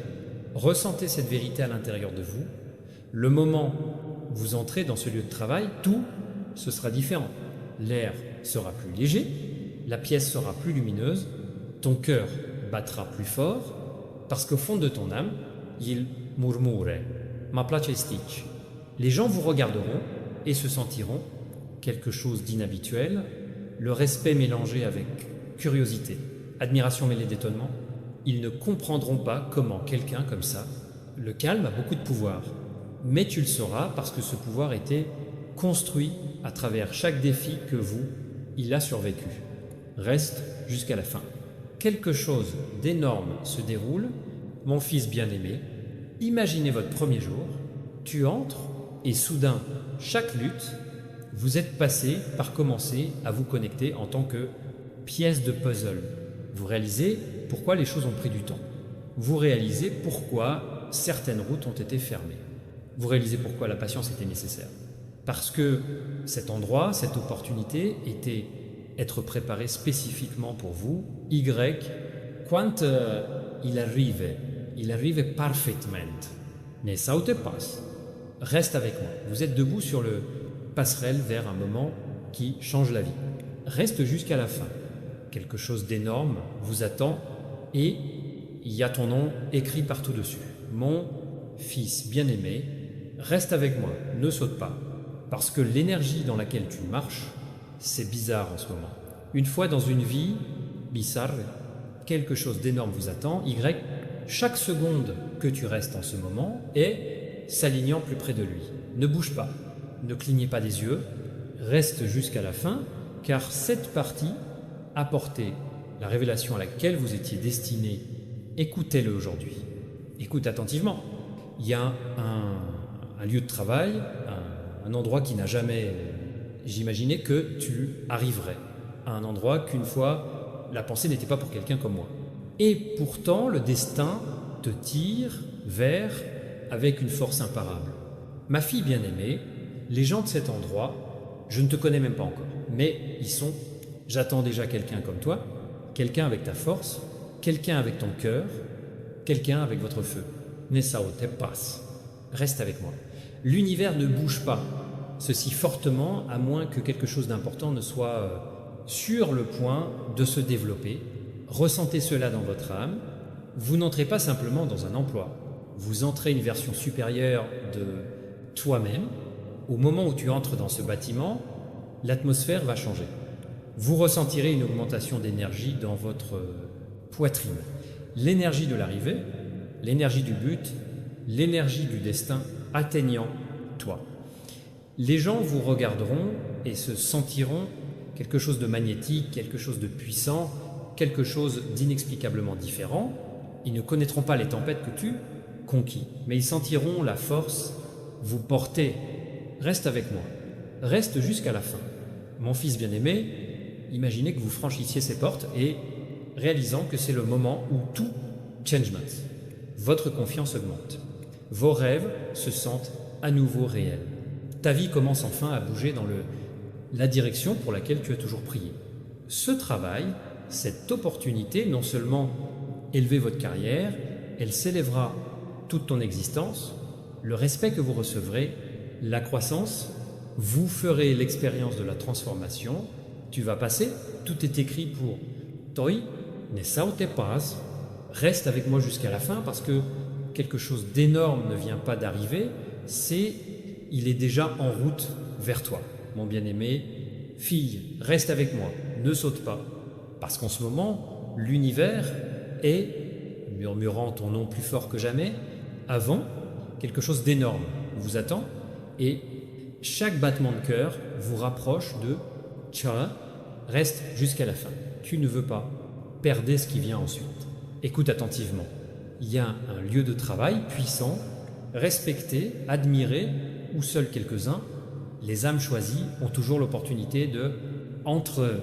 Ressentez cette vérité à l'intérieur de vous. Le moment où vous entrez dans ce lieu de travail, tout ce sera différent. L'air sera plus léger, la pièce sera plus lumineuse, ton cœur battra plus fort, parce qu'au fond de ton âme, il murmure, ma place stitch. Les gens vous regarderont et se sentiront quelque chose d'inhabituel, le respect mélangé avec curiosité, admiration mêlée d'étonnement. Ils ne comprendront pas comment quelqu'un comme ça, le calme a beaucoup de pouvoir, mais tu le sauras parce que ce pouvoir était construit à travers chaque défi que il a survécu. Reste jusqu'à la fin. Quelque chose d'énorme se déroule, mon fils bien-aimé. Imaginez votre premier jour, tu entres et soudain, chaque lutte, vous êtes passé par commencer à vous connecter en tant que pièce de puzzle. Vous réalisez pourquoi les choses ont pris du temps. Vous réalisez pourquoi certaines routes ont été fermées. Vous réalisez pourquoi la patience était nécessaire. Parce que cet endroit, cette opportunité était être préparé spécifiquement pour vous. Y, quand il arrive parfaitement. Mais ça te passe. Reste avec moi. Vous êtes debout sur le passerelle vers un moment qui change la vie. Reste jusqu'à la fin. Quelque chose d'énorme vous attend et il y a ton nom écrit partout dessus. Mon fils bien-aimé, reste avec moi, ne saute pas. Parce que l'énergie dans laquelle tu marches c'est bizarre en ce moment. Une fois dans une vie, bizarre, quelque chose d'énorme vous attend. Y, chaque seconde que tu restes en ce moment est s'alignant plus près de lui. Ne bouge pas, ne clignez pas des yeux, reste jusqu'à la fin, car cette partie apportait la révélation à laquelle vous étiez destiné. Écoutez-le aujourd'hui. Écoute attentivement. Il y a un lieu de travail, un endroit qui n'a jamais... J'imaginais que tu arriverais à un endroit qu'une fois, la pensée n'était pas pour quelqu'un comme moi. Et pourtant, le destin te tire vers avec une force imparable. Ma fille bien-aimée, les gens de cet endroit, je ne te connais même pas encore, mais ils sont... J'attends déjà quelqu'un comme toi, quelqu'un avec ta force, quelqu'un avec ton cœur, quelqu'un avec votre feu. Nesao te passe. Reste avec moi. L'univers ne bouge pas, ceci fortement, à moins que quelque chose d'important ne soit sur le point de se développer. Ressentez cela dans votre âme. Vous n'entrez pas simplement dans un emploi. Vous entrez une version supérieure de toi-même. Au moment où tu entres dans ce bâtiment, l'atmosphère va changer. Vous ressentirez une augmentation d'énergie dans votre poitrine. L'énergie de l'arrivée, l'énergie du but, l'énergie du destin atteignant toi. Les gens vous regarderont et se sentiront quelque chose de magnétique, quelque chose de puissant, quelque chose d'inexplicablement différent. Ils ne connaîtront pas les tempêtes que tu conquis, mais ils sentiront la force vous porter. Reste avec moi, reste jusqu'à la fin. Mon fils bien-aimé, imaginez que vous franchissiez ces portes et réalisant que c'est le moment où tout changement. Votre confiance augmente. Vos rêves se sentent à nouveau réels. Ta vie commence enfin à bouger dans la direction pour laquelle tu as toujours prié. Ce travail, cette opportunité, non seulement élever votre carrière, elle s'élèvera toute ton existence, le respect que vous recevrez, la croissance, vous ferez l'expérience de la transformation, tu vas passer, tout est écrit pour toi, Nesao te passe, reste avec moi jusqu'à la fin parce que quelque chose d'énorme ne vient pas d'arriver, il est déjà en route vers toi. Mon bien-aimé, fille, reste avec moi, ne saute pas, parce qu'en ce moment, l'univers est, murmurant ton nom plus fort que jamais, avant, quelque chose d'énorme vous attend, et chaque battement de cœur vous rapproche de Tcha, reste jusqu'à la fin. Tu ne veux pas perdre ce qui vient ensuite. Écoute attentivement. Il y a un lieu de travail puissant, respecté, admiré, où seuls quelques-uns, les âmes choisies, ont toujours l'opportunité de entre.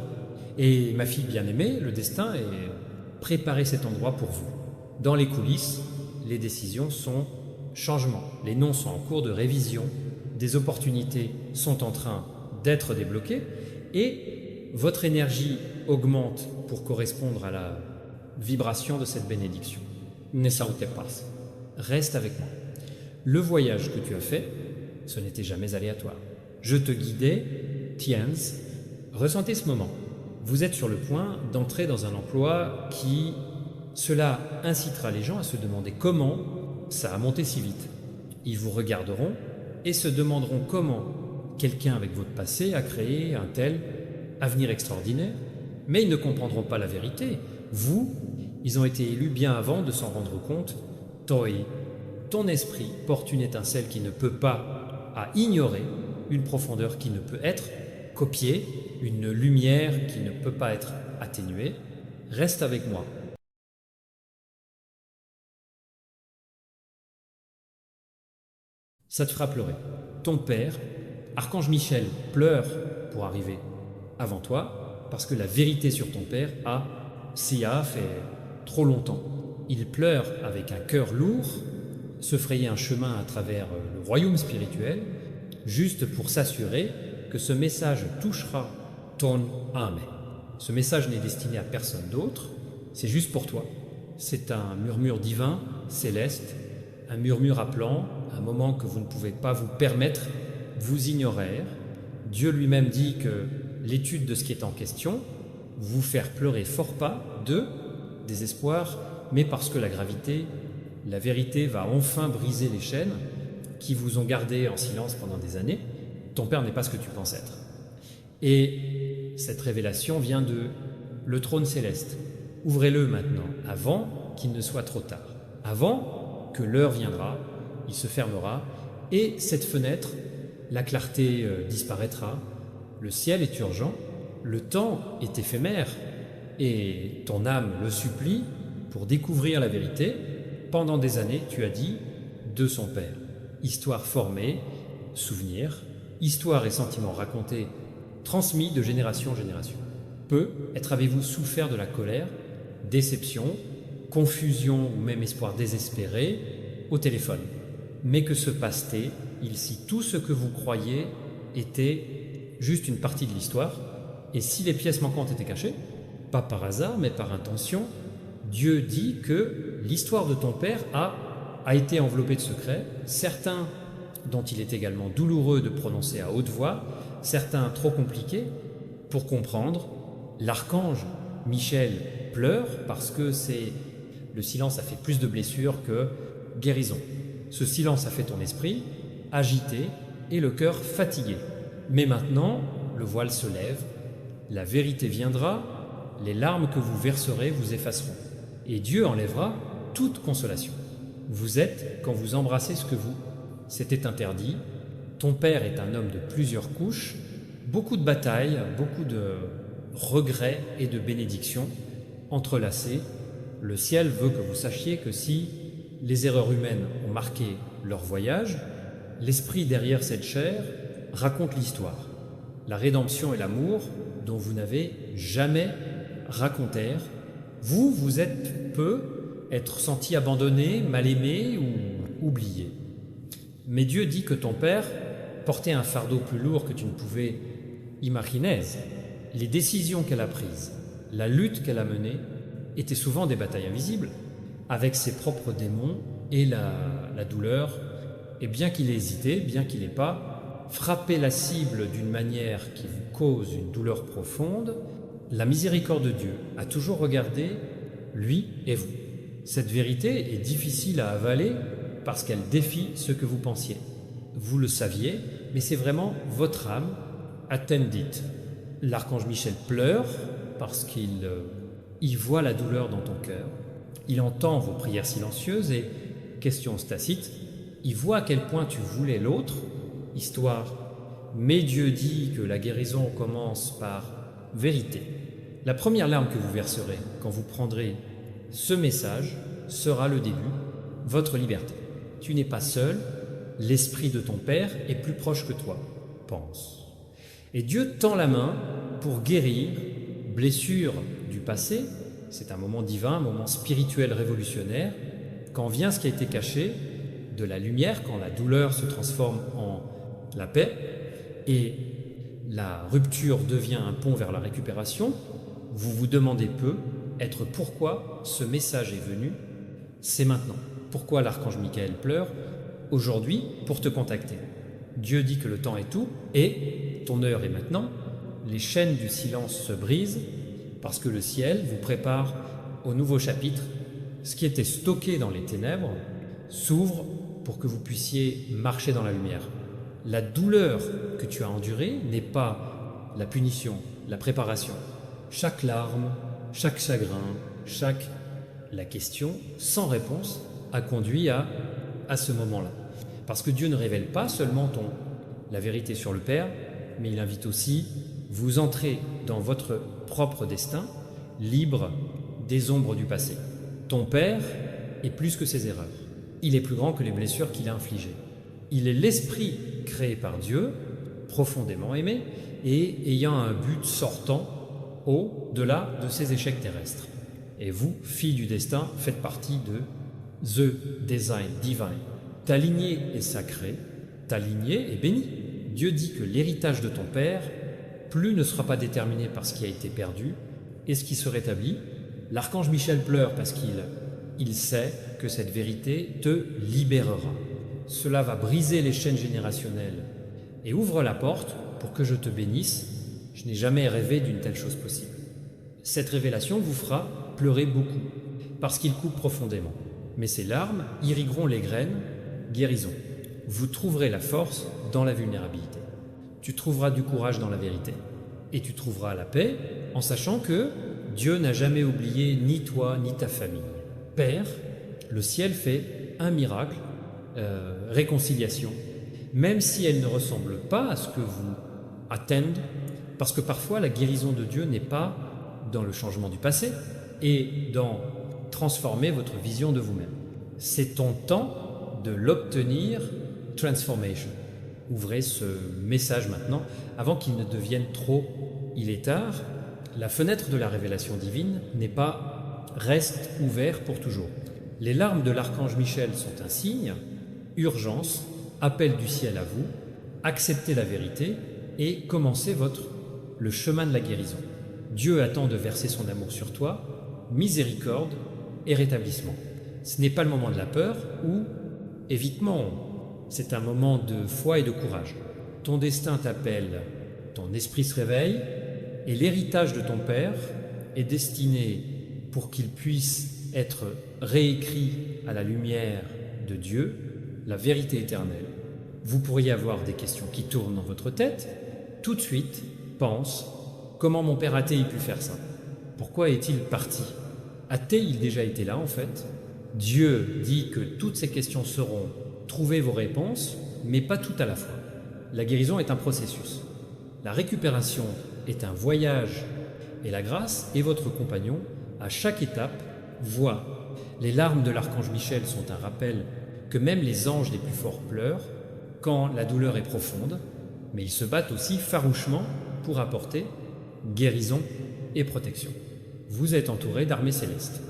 Et ma fille bien-aimée, le destin est préparé cet endroit pour vous. Dans les coulisses, les décisions sont changement. Les noms sont en cours de révision. Des opportunités sont en train d'être débloquées et votre énergie augmente pour correspondre à la vibration de cette bénédiction. Nesao te passe. Reste avec moi. Le voyage que tu as fait, ce n'était jamais aléatoire. Je te guidais, tiens, ressentez ce moment. Vous êtes sur le point d'entrer dans un emploi qui, cela incitera les gens à se demander comment ça a monté si vite. Ils vous regarderont et se demanderont comment quelqu'un avec votre passé a créé un tel avenir extraordinaire, mais ils ne comprendront pas la vérité. Vous, ils ont été élus bien avant de s'en rendre compte. Toi, ton esprit porte une étincelle qui ne peut pas à ignorer, une profondeur qui ne peut être copiée, une lumière qui ne peut pas être atténuée. Reste avec moi. Ça te fera pleurer. Ton père, Archange Michel, pleure pour arriver avant toi, parce que la vérité sur ton père a fait trop longtemps. Il pleure avec un cœur lourd, se frayer un chemin à travers le royaume spirituel, juste pour s'assurer que ce message touchera ton âme. Ce message n'est destiné à personne d'autre, c'est juste pour toi. C'est un murmure divin, céleste, un murmure appelant, un moment que vous ne pouvez pas vous permettre, vous ignorer. Dieu lui-même dit que l'étude de ce qui est en question, vous faire pleurer fort pas de désespoir, mais parce que la gravité, la vérité va enfin briser les chaînes qui vous ont gardé en silence pendant des années. Ton père n'est pas ce que tu penses être. Et cette révélation vient de le trône céleste. Ouvrez-le maintenant, avant qu'il ne soit trop tard. Avant que l'heure viendra, il se fermera, et cette fenêtre, la clarté disparaîtra, le ciel est urgent, le temps est éphémère, et ton âme le supplie pour découvrir la vérité. Pendant des années, tu as dit de son Père. Histoire formée, souvenir, histoire et sentiments racontés, transmis de génération en génération. Peut-être avez-vous souffert de la colère, déception, confusion ou même espoir désespéré au téléphone. Mais que se passe-t-il si tout ce que vous croyez était juste une partie de l'histoire, et si les pièces manquantes étaient cachées, pas par hasard mais par intention, Dieu dit que l'histoire de ton Père a été enveloppée de secrets, certains dont il est également douloureux de prononcer à haute voix, certains trop compliqués pour comprendre. L'archange Michel pleure parce que le silence a fait plus de blessures que guérison. Ce silence a fait ton esprit agité et le cœur fatigué. Mais maintenant, le voile se lève, la vérité viendra, les larmes que vous verserez vous effaceront. Et Dieu enlèvera toute consolation. Vous êtes quand vous embrassez ce que vous. C'était interdit. Ton Père est un homme de plusieurs couches, beaucoup de batailles, beaucoup de regrets et de bénédictions entrelacées. Le ciel veut que vous sachiez que si les erreurs humaines ont marqué leur voyage, l'esprit derrière cette chair raconte l'histoire. La rédemption et l'amour dont vous n'avez jamais racontèrent. Vous êtes être senti abandonné, mal aimé ou oublié. Mais Dieu dit que ton Père portait un fardeau plus lourd que tu ne pouvais imaginer. Les décisions qu'elle a prises, la lutte qu'elle a menée, étaient souvent des batailles invisibles, avec ses propres démons et la douleur. Et bien qu'il ait hésité, bien qu'il n'ait pas frappé la cible d'une manière qui vous cause une douleur profonde, la miséricorde de Dieu a toujours regardé lui et vous. Cette vérité est difficile à avaler parce qu'elle défie ce que vous pensiez. Vous le saviez, mais c'est vraiment votre âme attendit. L'archange Michel pleure parce qu'il voit la douleur dans ton cœur. Il entend vos prières silencieuses et, question Tacite, il voit à quel point tu voulais l'autre, histoire. Mais Dieu dit que la guérison commence par vérité. La première larme que vous verserez quand vous prendrez ce message sera le début, votre liberté. Tu n'es pas seul, l'esprit de ton Père est plus proche que toi, pense. Et Dieu tend la main pour guérir blessures du passé. C'est un moment divin, un moment spirituel révolutionnaire. Quand vient ce qui a été caché, de la lumière, quand la douleur se transforme en la paix et la rupture devient un pont vers la récupération, vous vous demandez être pourquoi ce message est venu, c'est maintenant. Pourquoi l'archange Michael pleure aujourd'hui pour te contacter. Dieu dit que le temps est tout et ton heure est maintenant. Les chaînes du silence se brisent parce que le ciel vous prépare au nouveau chapitre. Ce qui était stocké dans les ténèbres s'ouvre pour que vous puissiez marcher dans la lumière. La douleur que tu as endurée n'est pas la punition, la préparation. Chaque larme, chaque chagrin, la question sans réponse a conduit à ce moment-là. Parce que Dieu ne révèle pas seulement la vérité sur le Père, mais il invite aussi vous entrer dans votre propre destin, libre des ombres du passé. Ton Père est plus que ses erreurs. Il est plus grand que les blessures qu'il a infligées. Il est l'esprit créé par Dieu, profondément aimé, et ayant un but sortant au-delà de ses échecs terrestres. Et vous, filles du destin, faites partie de The Design Divine. Ta lignée est sacrée, ta lignée est bénie. Dieu dit que l'héritage de ton Père, plus ne sera pas déterminé par ce qui a été perdu et ce qui se rétablit. L'archange Michel pleure parce qu'il sait que cette vérité te libérera. Cela va briser les chaînes générationnelles et ouvre la porte pour que je te bénisse. Je n'ai jamais rêvé d'une telle chose possible. Cette révélation vous fera pleurer beaucoup parce qu'il coupe profondément. Mais ces larmes irrigueront les graines, guérison. Vous trouverez la force dans la vulnérabilité. Tu trouveras du courage dans la vérité. Et tu trouveras la paix en sachant que Dieu n'a jamais oublié ni toi ni ta famille. Père, le ciel fait un miracle, réconciliation, même si elle ne ressemble pas à ce que vous attendez, parce que parfois la guérison de Dieu n'est pas dans le changement du passé et dans transformer votre vision de vous-même. C'est ton temps de l'obtenir, transformation. Ouvrez ce message maintenant avant qu'il ne devienne trop. Il est tard. La fenêtre de la révélation divine reste ouverte pour toujours. Les larmes de l'archange Michel sont un signe. Urgence, appel du ciel à vous. Acceptez la vérité et commencez le chemin de la guérison. Dieu attend de verser son amour sur toi, miséricorde et rétablissement. Ce n'est pas le moment de la peur ou évitement. C'est un moment de foi et de courage. Ton destin t'appelle, ton esprit se réveille et l'héritage de ton père est destiné pour qu'il puisse être réécrit à la lumière de Dieu, la vérité éternelle. Vous pourriez avoir des questions qui tournent dans votre tête. Tout de suite, pense, comment mon père a-t-il pu faire ça? Pourquoi est-il parti? A-t-il déjà été là en fait? Dieu dit que toutes ces questions seront trouvez vos réponses, mais pas toutes à la fois. La guérison est un processus. La récupération est un voyage et la grâce est votre compagnon à chaque étape. Voit. Les larmes de l'archange Michel sont un rappel que même les anges les plus forts pleurent quand la douleur est profonde, mais ils se battent aussi farouchement pour apporter guérison et protection. Vous êtes entouré d'armées célestes.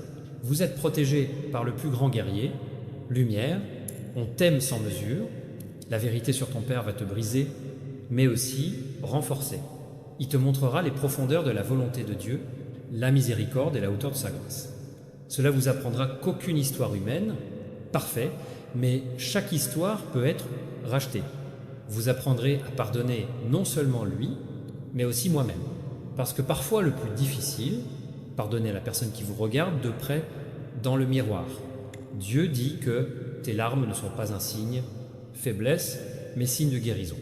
Vous êtes protégé par le plus grand guerrier, lumière, on t'aime sans mesure, la vérité sur ton père va te briser, mais aussi renforcer. Il te montrera les profondeurs de la volonté de Dieu, la miséricorde et la hauteur de sa grâce. Cela vous apprendra qu'aucune histoire humaine, parfait, mais chaque histoire peut être rachetée. Vous apprendrez à pardonner non seulement lui, mais aussi moi-même. Parce que parfois le plus difficile, pardonner à la personne qui vous regarde de près dans le miroir. Dieu dit que tes larmes ne sont pas un signe faiblesse, mais signe de guérison.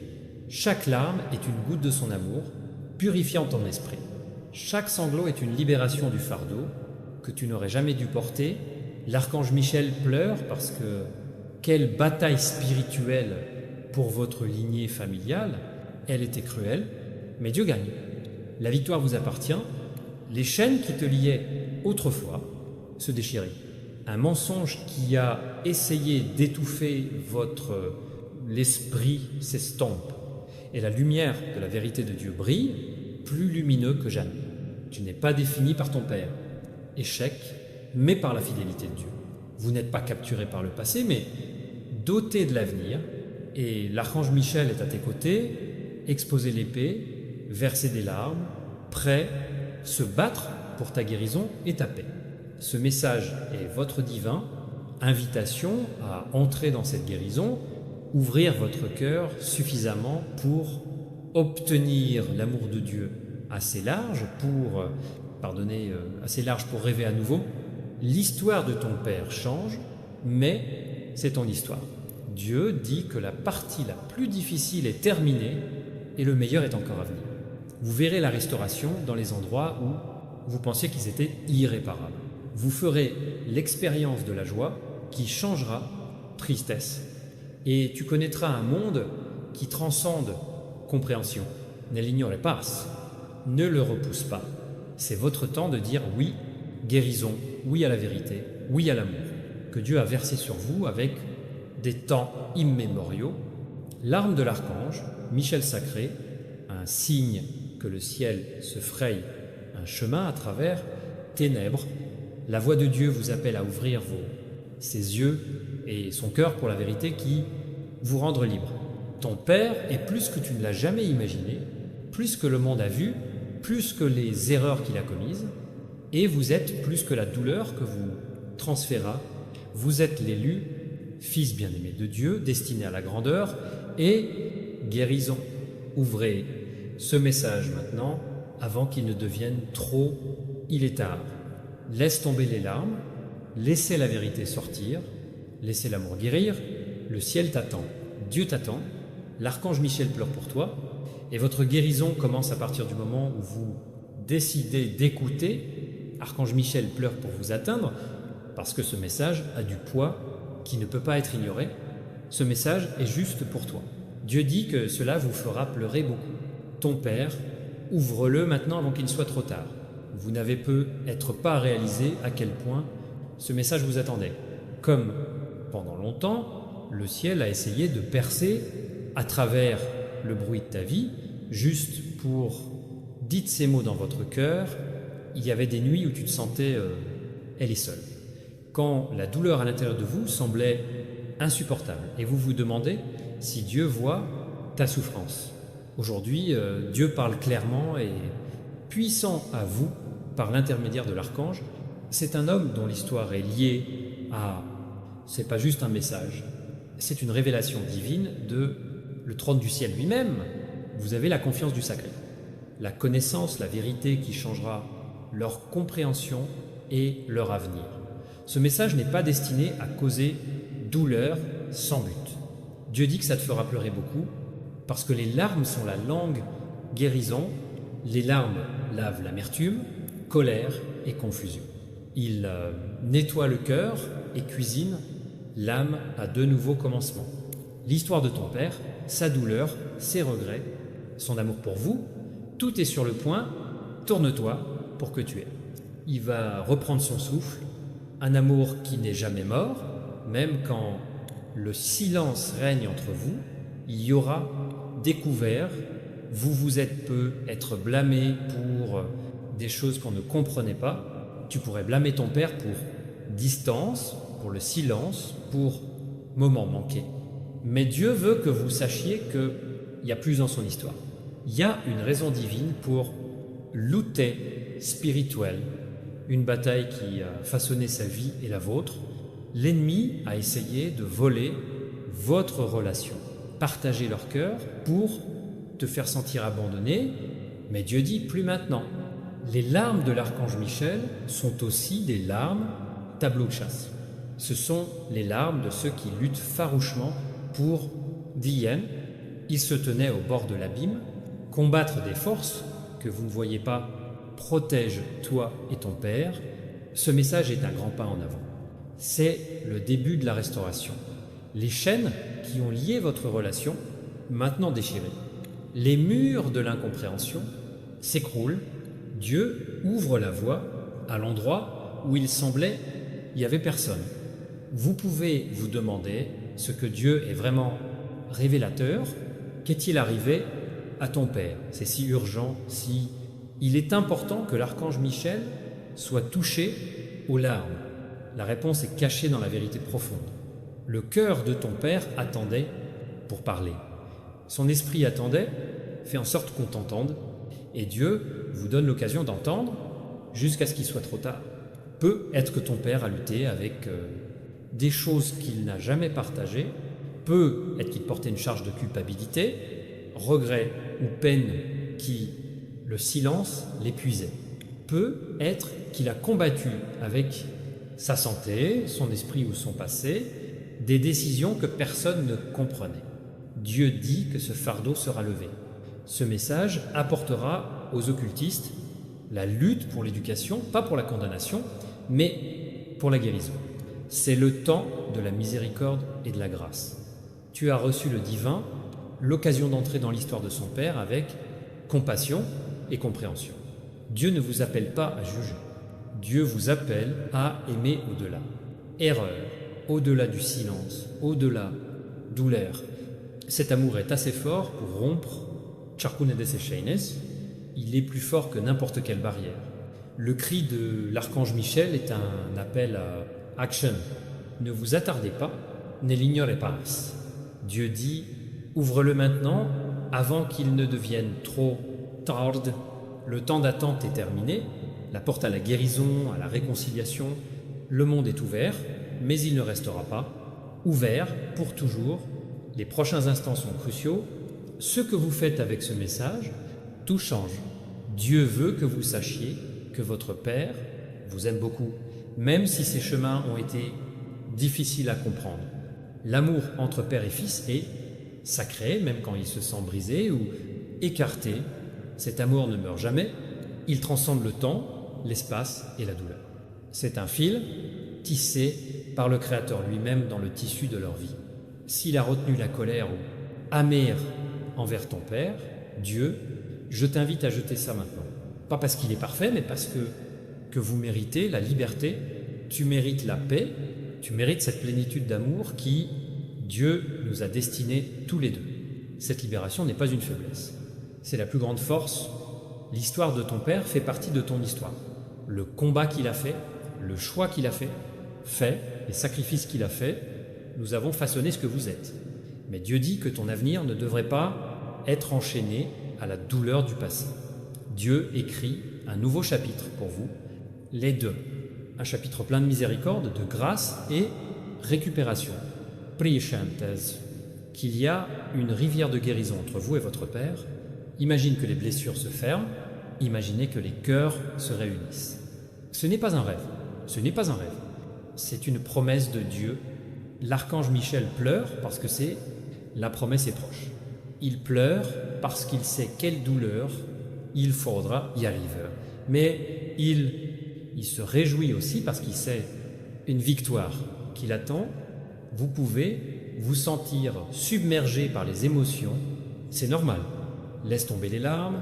Chaque larme est une goutte de son amour, purifiant ton esprit. Chaque sanglot est une libération du fardeau que tu n'aurais jamais dû porter. L'archange Michel pleure parce que quelle bataille spirituelle pour votre lignée familiale. Elle était cruelle, mais Dieu gagne. La victoire vous appartient. Les chaînes qui te liaient autrefois se déchiraient. Un mensonge qui a essayé d'étouffer l'esprit s'estompe. Et la lumière de la vérité de Dieu brille, plus lumineux que jamais. Tu n'es pas défini par ton Père. Échec, mais par la fidélité de Dieu. Vous n'êtes pas capturé par le passé, mais doté de l'avenir. Et l'archange Michel est à tes côtés, exposer l'épée, verser des larmes, prêt, se battre pour ta guérison et ta paix. Ce message est votre divin, invitation à entrer dans cette guérison, ouvrir votre cœur suffisamment pour obtenir l'amour de Dieu assez large pour, assez large pour rêver à nouveau. L'histoire de ton Père change, mais c'est ton histoire. Dieu dit que la partie la plus difficile est terminée et le meilleur est encore à venir. Vous verrez la restauration dans les endroits où vous pensiez qu'ils étaient irréparables. Vous ferez l'expérience de la joie qui changera tristesse. Et tu connaîtras un monde qui transcende compréhension. Ne l'ignore pas, ne le repousse pas. C'est votre temps de dire oui, guérison, oui à la vérité, oui à l'amour, que Dieu a versé sur vous avec des temps immémoriaux. L'arme de l'archange, Michel Sacré, un signe que le ciel se fraye un chemin à travers ténèbres. La voix de Dieu vous appelle à ouvrir ses yeux et son cœur pour la vérité qui vous rendre libre. Ton Père est plus que tu ne l'as jamais imaginé, plus que le monde a vu, plus que les erreurs qu'il a commises, et vous êtes plus que la douleur que vous transférera. Vous êtes l'élu, fils bien-aimé de Dieu, destiné à la grandeur et guérison. Ouvrez ce message maintenant avant qu'il ne devienne trop. Il est tard. Laisse tomber les larmes, laissez la vérité sortir, laissez l'amour guérir. Le ciel t'attend, Dieu t'attend, l'archange Michel pleure pour toi Et votre guérison commence à partir du moment où vous décidez d'écouter. Archange Michel pleure pour vous atteindre, parce que ce message a du poids qui ne peut pas être ignoré. Ce message est juste pour toi. Dieu dit que cela vous fera pleurer beaucoup. Ton Père, ouvre-le maintenant avant qu'il ne soit trop tard. Vous n'avez peut-être pas réalisé à quel point ce message vous attendait. Comme pendant longtemps, le ciel a essayé de percer à travers le bruit de ta vie, juste pour dites ces mots dans votre cœur. Il y avait des nuits où tu te sentais elle est seule. Quand la douleur à l'intérieur de vous semblait insupportable et vous vous demandez si Dieu voit ta souffrance. Aujourd'hui, Dieu parle clairement et puissant à vous par l'intermédiaire de l'archange. C'est un homme dont l'histoire est liée à... C'est pas juste un message, c'est une révélation divine de le trône du ciel lui-même. Vous avez la confiance du sacré, la connaissance, la vérité qui changera leur compréhension et leur avenir. Ce message n'est pas destiné à causer douleur sans but. Dieu dit que ça te fera pleurer beaucoup, parce que les larmes sont la langue guérison. Les larmes lavent l'amertume, colère et confusion. Il nettoie le cœur et cuisine l'âme à de nouveaux commencements. L'histoire de ton Père, sa douleur, ses regrets, son amour pour vous, tout est sur le point. Tourne-toi pour que tu aies. Il va reprendre son souffle, un amour qui n'est jamais mort, même quand le silence règne entre vous, il y aura découvert, vous vous êtes peut être blâmé pour des choses qu'on ne comprenait pas. Tu pourrais blâmer ton Père pour distance, pour le silence, pour moments manqués. Mais Dieu veut que vous sachiez qu'il y a plus dans son histoire. Il y a une raison divine pour lutter spirituel, une bataille qui a façonné sa vie et la vôtre. L'ennemi a essayé de voler votre relation, partager leur cœur pour te faire sentir abandonné, mais Dieu dit plus maintenant. Les larmes de l'archange Michel sont aussi des larmes tableau de chasse. Ce sont les larmes de ceux qui luttent farouchement pour Diyen. Ils se tenaient au bord de l'abîme. Combattre des forces que vous ne voyez pas protège toi et ton Père. Ce message est un grand pas en avant. C'est le début de la restauration. Les chaînes qui ont lié votre relation, maintenant déchirées. Les murs de l'incompréhension s'écroulent. Dieu ouvre la voie à l'endroit où il semblait il n'y avait personne. Vous pouvez vous demander ce que Dieu est vraiment révélateur. Qu'est-il arrivé à ton Père? C'est si urgent, si... Il est important que l'archange Michel soit touché aux larmes. La réponse est cachée dans la vérité profonde. Le cœur de ton Père attendait pour parler. Son esprit attendait, fait en sorte qu'on t'entende, et Dieu vous donne l'occasion d'entendre jusqu'à ce qu'il soit trop tard. Peut-être que ton Père a lutté avec des choses qu'il n'a jamais partagées, peut-être qu'il portait une charge de culpabilité, regret ou peine qui, le silence, l'épuisait. Peut-être qu'il a combattu avec sa santé, son esprit ou son passé, des décisions que personne ne comprenait. Dieu dit que ce fardeau sera levé. Ce message apportera aux occultistes la lutte pour l'éducation, pas pour la condamnation, mais pour la guérison. C'est le temps de la miséricorde et de la grâce. Tu as reçu le divin, l'occasion d'entrer dans l'histoire de son Père avec compassion et compréhension. Dieu ne vous appelle pas à juger. Dieu vous appelle à aimer au-delà. Erreur, au-delà du silence, au-delà douleur. Cet amour est assez fort pour rompre Charkunedes et Sheines. Il est plus fort que n'importe quelle barrière. Le cri de l'archange Michel est un appel à action. Ne vous attardez pas, ne l'ignorez pas. Dieu dit, ouvre-le maintenant avant qu'il ne devienne trop tard. Le temps d'attente est terminé. La porte à la guérison, à la réconciliation, le monde est ouvert, mais il ne restera pas ouvert pour toujours. Les prochains instants sont cruciaux. Ce que vous faites avec ce message, tout change. Dieu veut que vous sachiez que votre Père vous aime beaucoup, même si ces chemins ont été difficiles à comprendre. L'amour entre père et fils est sacré, même quand il se sent brisé ou écarté, cet amour ne meurt jamais, il transcende le temps, l'espace et la douleur. C'est un fil tissé par le Créateur lui-même dans le tissu de leur vie. S'il a retenu la colère ou amère envers ton Père, Dieu, je t'invite à jeter ça maintenant. Pas parce qu'il est parfait, mais parce que vous méritez la liberté, tu mérites la paix, tu mérites cette plénitude d'amour qui, Dieu nous a destinés tous les deux. Cette libération n'est pas une faiblesse, c'est la plus grande force. L'histoire de ton Père fait partie de ton histoire. Le combat qu'il a fait, le choix qu'il a fait, les sacrifices qu'il a fait, nous avons façonné ce que vous êtes. Mais Dieu dit que ton avenir ne devrait pas être enchaîné à la douleur du passé. Dieu écrit un nouveau chapitre pour vous, les deux. Un chapitre plein de miséricorde, de grâce et récupération. Prichantes, qu'il y a une rivière de guérison entre vous et votre Père. Imagine que les blessures se ferment, imaginez que les cœurs se réunissent. Ce n'est pas un rêve, ce n'est pas un rêve, c'est une promesse de Dieu. L'archange Michel pleure parce que la promesse est proche. Il pleure parce qu'il sait quelle douleur il faudra y arriver. Mais il se réjouit aussi parce qu'il sait une victoire qui l'attend. Vous pouvez vous sentir submergé par les émotions, c'est normal. Laisse tomber les larmes,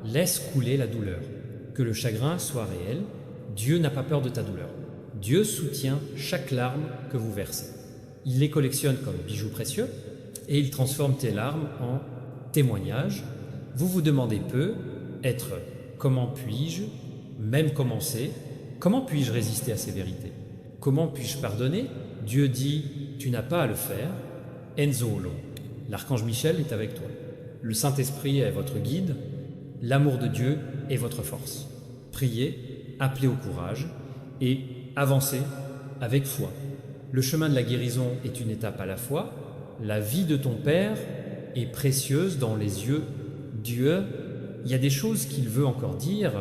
laisse couler la douleur. Que le chagrin soit réel, Dieu n'a pas peur de ta douleur. Dieu soutient chaque larme que vous versez. Il les collectionne comme bijoux précieux et il transforme tes larmes en témoignages. Vous vous demandez peu, comment puis-je même commencer? Comment puis-je résister à ces vérités? Comment puis-je pardonner? Dieu dit, tu n'as pas à le faire. Enzolo, l'archange Michel est avec toi. Le Saint-Esprit est votre guide. L'amour de Dieu est votre force. Priez, appelez au courage et avancez avec foi. Le chemin de la guérison est une étape à la fois. La vie de ton Père est précieuse dans les yeux de Dieu. Il y a des choses qu'il veut encore dire,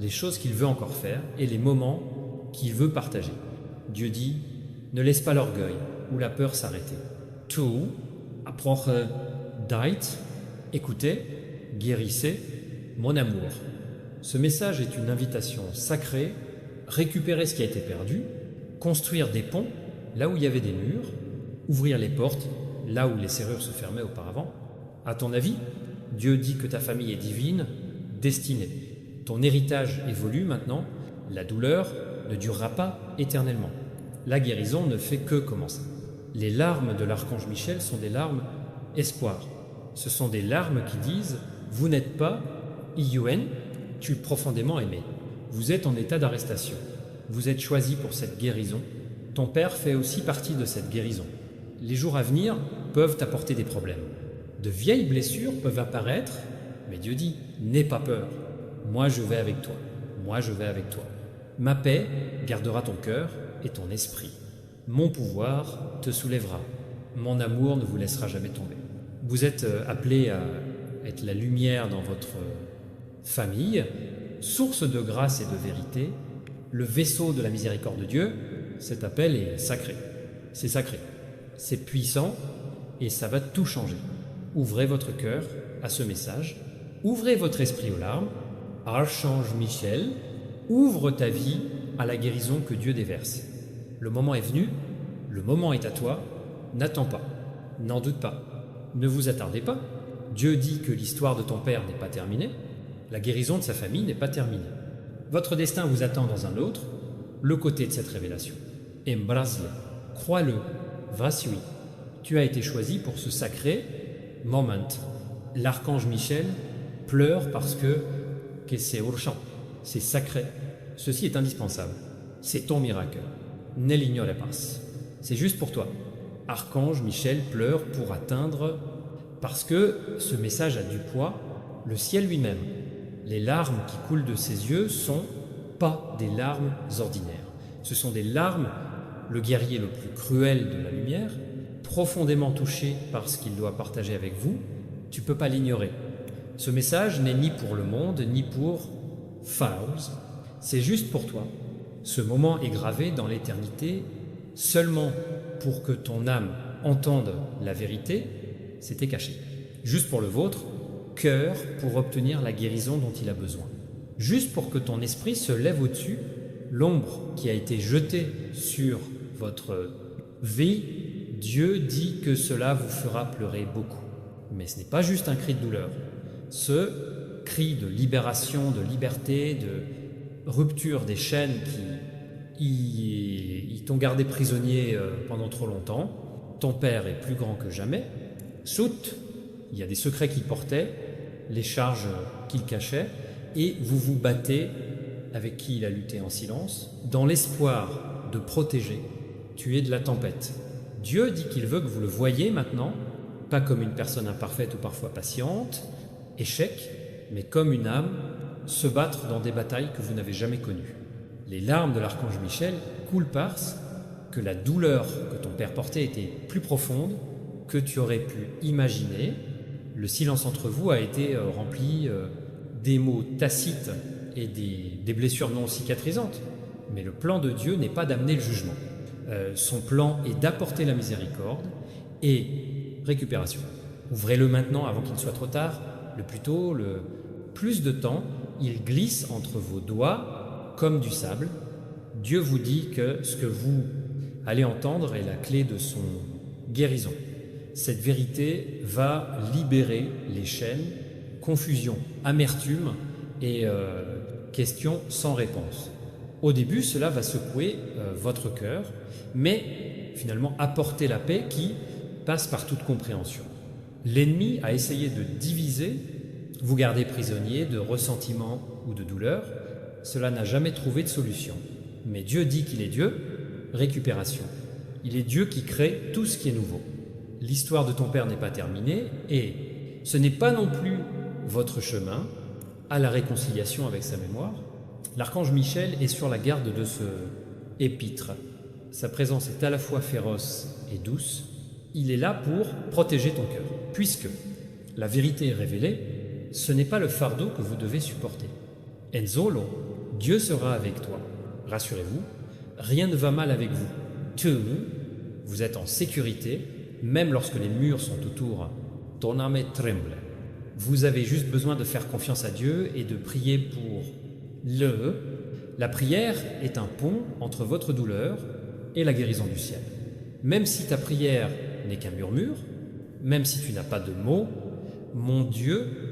les choses qu'il veut encore faire et les moments qu'il veut partager. Dieu dit, ne laisse pas l'orgueil ou la peur s'arrêter. Tout, approche d'ait, écoutez, guérissez, mon amour. Ce message est une invitation sacrée, récupérer ce qui a été perdu, construire des ponts là où il y avait des murs, ouvrir les portes là où les serrures se fermaient auparavant. À ton avis, Dieu dit que ta famille est divine, destinée. Ton héritage évolue maintenant, la douleur ne durera pas éternellement. La guérison ne fait que commencer. Les larmes de l'archange Michel sont des larmes espoir. Ce sont des larmes qui disent « Vous n'êtes pas IUN, tu es profondément aimé. Vous êtes en état d'arrestation. Vous êtes choisi pour cette guérison. Ton Père fait aussi partie de cette guérison. Les jours à venir peuvent apporter des problèmes. De vieilles blessures peuvent apparaître, mais Dieu dit « N'aie pas peur. Moi je vais avec toi. Moi je vais avec toi. Ma paix gardera ton cœur et ton esprit. Mon pouvoir te soulèvera. Mon amour ne vous laissera jamais tomber. » Vous êtes appelés à être la lumière dans votre famille, source de grâce et de vérité, le vaisseau de la miséricorde de Dieu. Cet appel est sacré. C'est sacré. C'est puissant et ça va tout changer. Ouvrez votre cœur à ce message. Ouvrez votre esprit aux larmes. Archange Michel, ouvre ta vie à la guérison que Dieu déverse. Le moment est venu, le moment est à toi. N'attends pas, n'en doute pas. Ne vous attardez pas. Dieu dit que l'histoire de ton Père n'est pas terminée. La guérison de sa famille n'est pas terminée. Votre destin vous attend dans un autre, le côté de cette révélation. Embrace-le, crois-le, vas-y. Tu as été choisi pour ce sacré moment. L'archange Michel pleure parce que c'est urgent, c'est sacré. Ceci est indispensable. C'est ton miracle. Ne l'ignore pas. C'est juste pour toi. Archange Michel pleure pour atteindre, parce que ce message a du poids, le ciel lui-même. Les larmes qui coulent de ses yeux sont pas des larmes ordinaires. Ce sont des larmes, le guerrier le plus cruel de la lumière, profondément touché par ce qu'il doit partager avec vous. Tu ne peux pas l'ignorer. Ce message n'est ni pour le monde, ni pour Faust. C'est juste pour toi. Ce moment est gravé dans l'éternité seulement pour que ton âme entende la vérité. C'était caché. Juste pour le vôtre, cœur pour obtenir la guérison dont il a besoin. Juste pour que ton esprit se lève au-dessus, l'ombre qui a été jetée sur votre vie, Dieu dit que cela vous fera pleurer beaucoup. Mais ce n'est pas juste un cri de douleur. Ce cri de libération, de liberté, de rupture des chaînes qui t'ont gardé prisonnier pendant trop longtemps. Ton père est plus grand que jamais. Sout, il y a des secrets qu'il portait, les charges qu'il cachait, et vous vous battez avec qui il a lutté en silence, dans l'espoir de protéger, tuer de la tempête. Dieu dit qu'il veut que vous le voyiez maintenant, pas comme une personne imparfaite ou parfois patiente, échec, mais comme une âme, se battre dans des batailles que vous n'avez jamais connues. Les larmes de l'archange Michel coulent parce que la douleur que ton père portait était plus profonde que tu aurais pu imaginer. Le silence entre vous a été rempli des mots tacites et des blessures non cicatrisantes. Mais le plan de Dieu n'est pas d'amener le jugement. Son plan est d'apporter la miséricorde et récupération. Ouvrez-le maintenant avant qu'il ne soit trop tard. Le plus tôt, le plus de temps, il glisse entre vos doigts comme du sable. Dieu vous dit que ce que vous allez entendre est la clé de son guérison. Cette vérité va libérer les chaînes, confusion, amertume et questions sans réponse. Au début, cela va secouer votre cœur, mais finalement apporter la paix qui passe par toute compréhension. L'ennemi a essayé de diviser, vous garder prisonnier de ressentiment ou de douleur. Cela n'a jamais trouvé de solution. Mais Dieu dit qu'il est Dieu, récupération. Il est Dieu qui crée tout ce qui est nouveau. L'histoire de ton père n'est pas terminée et ce n'est pas non plus votre chemin à la réconciliation avec sa mémoire. L'archange Michel est sur la garde de ce épître. Sa présence est à la fois féroce et douce. Il est là pour protéger ton cœur, puisque la vérité est révélée, ce n'est pas le fardeau que vous devez supporter. Enzolo, Dieu sera avec toi. Rassurez-vous, rien ne va mal avec vous. Vous êtes en sécurité, même lorsque les murs sont autour. Ton âme tremble. Vous avez juste besoin de faire confiance à Dieu et de prier pour La prière est un pont entre votre douleur et la guérison du ciel. Même si ta prière n'est qu'un murmure, même si tu n'as pas de mots, mon Dieu